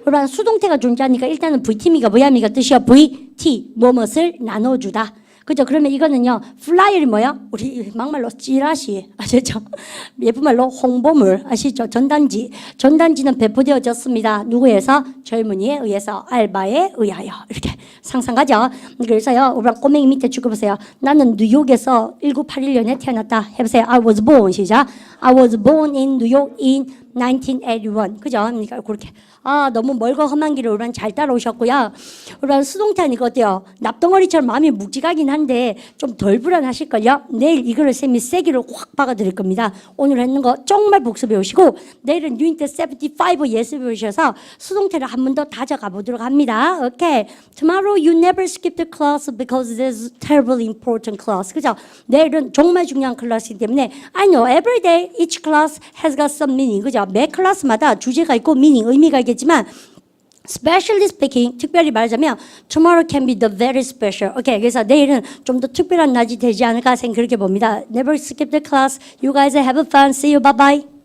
여러분 수동태가 존재하니까 일단은 VT미가 뭐야미가 뜻이야. VT, 무엇을 나눠주다. 그죠? 그러면 이거는요, 플라이어이 뭐야? 우리 막말로 찌라시. 아시죠? 예쁜 말로 홍보물. 아시죠? 전단지. 전단지는 배포되어졌습니다. 누구에서? 젊은이에 의해서, 알바에 의하여. 이렇게 상상가죠? 그래서요, 우리 꼬맹이 밑에 죽어보세요. 나는 뉴욕에서 1981년에 태어났다. 해보세요. I was born. 시작. I was born in New York in 1981. 그죠? 그러니까 그렇게. 너무 멀고 험한 길을 우리는 잘 따라오셨고요. 우리는 수동태 하니까 어때요? 납덩어리처럼 마음이 묵직하긴 한데 좀 덜 불안하실걸요? 내일 이거를 쌤이 세기로 확 박아드릴 겁니다. 오늘 했는 거 정말 복습해 오시고 내일은 유니트 75 예습해 오셔서 수동태를 한 번 더 다져가 보도록 합니다. 오케이. Tomorrow you never skip the class because there's terribly important class. 그죠? 내일은 정말 중요한 클래스이기 때문에 I know every day each class has got some meaning. 그죠? 매 클래스마다 주제가 있고 meaning, 의미가 있겠지만 Specially speaking, 특별히 말하자면 tomorrow can be the very special. 오케이, 그래서 내일은 좀 더 특별한 날이 되지 않을까 생각 그렇게 봅니다. Never skip the class. You guys have fun. See you. Bye bye.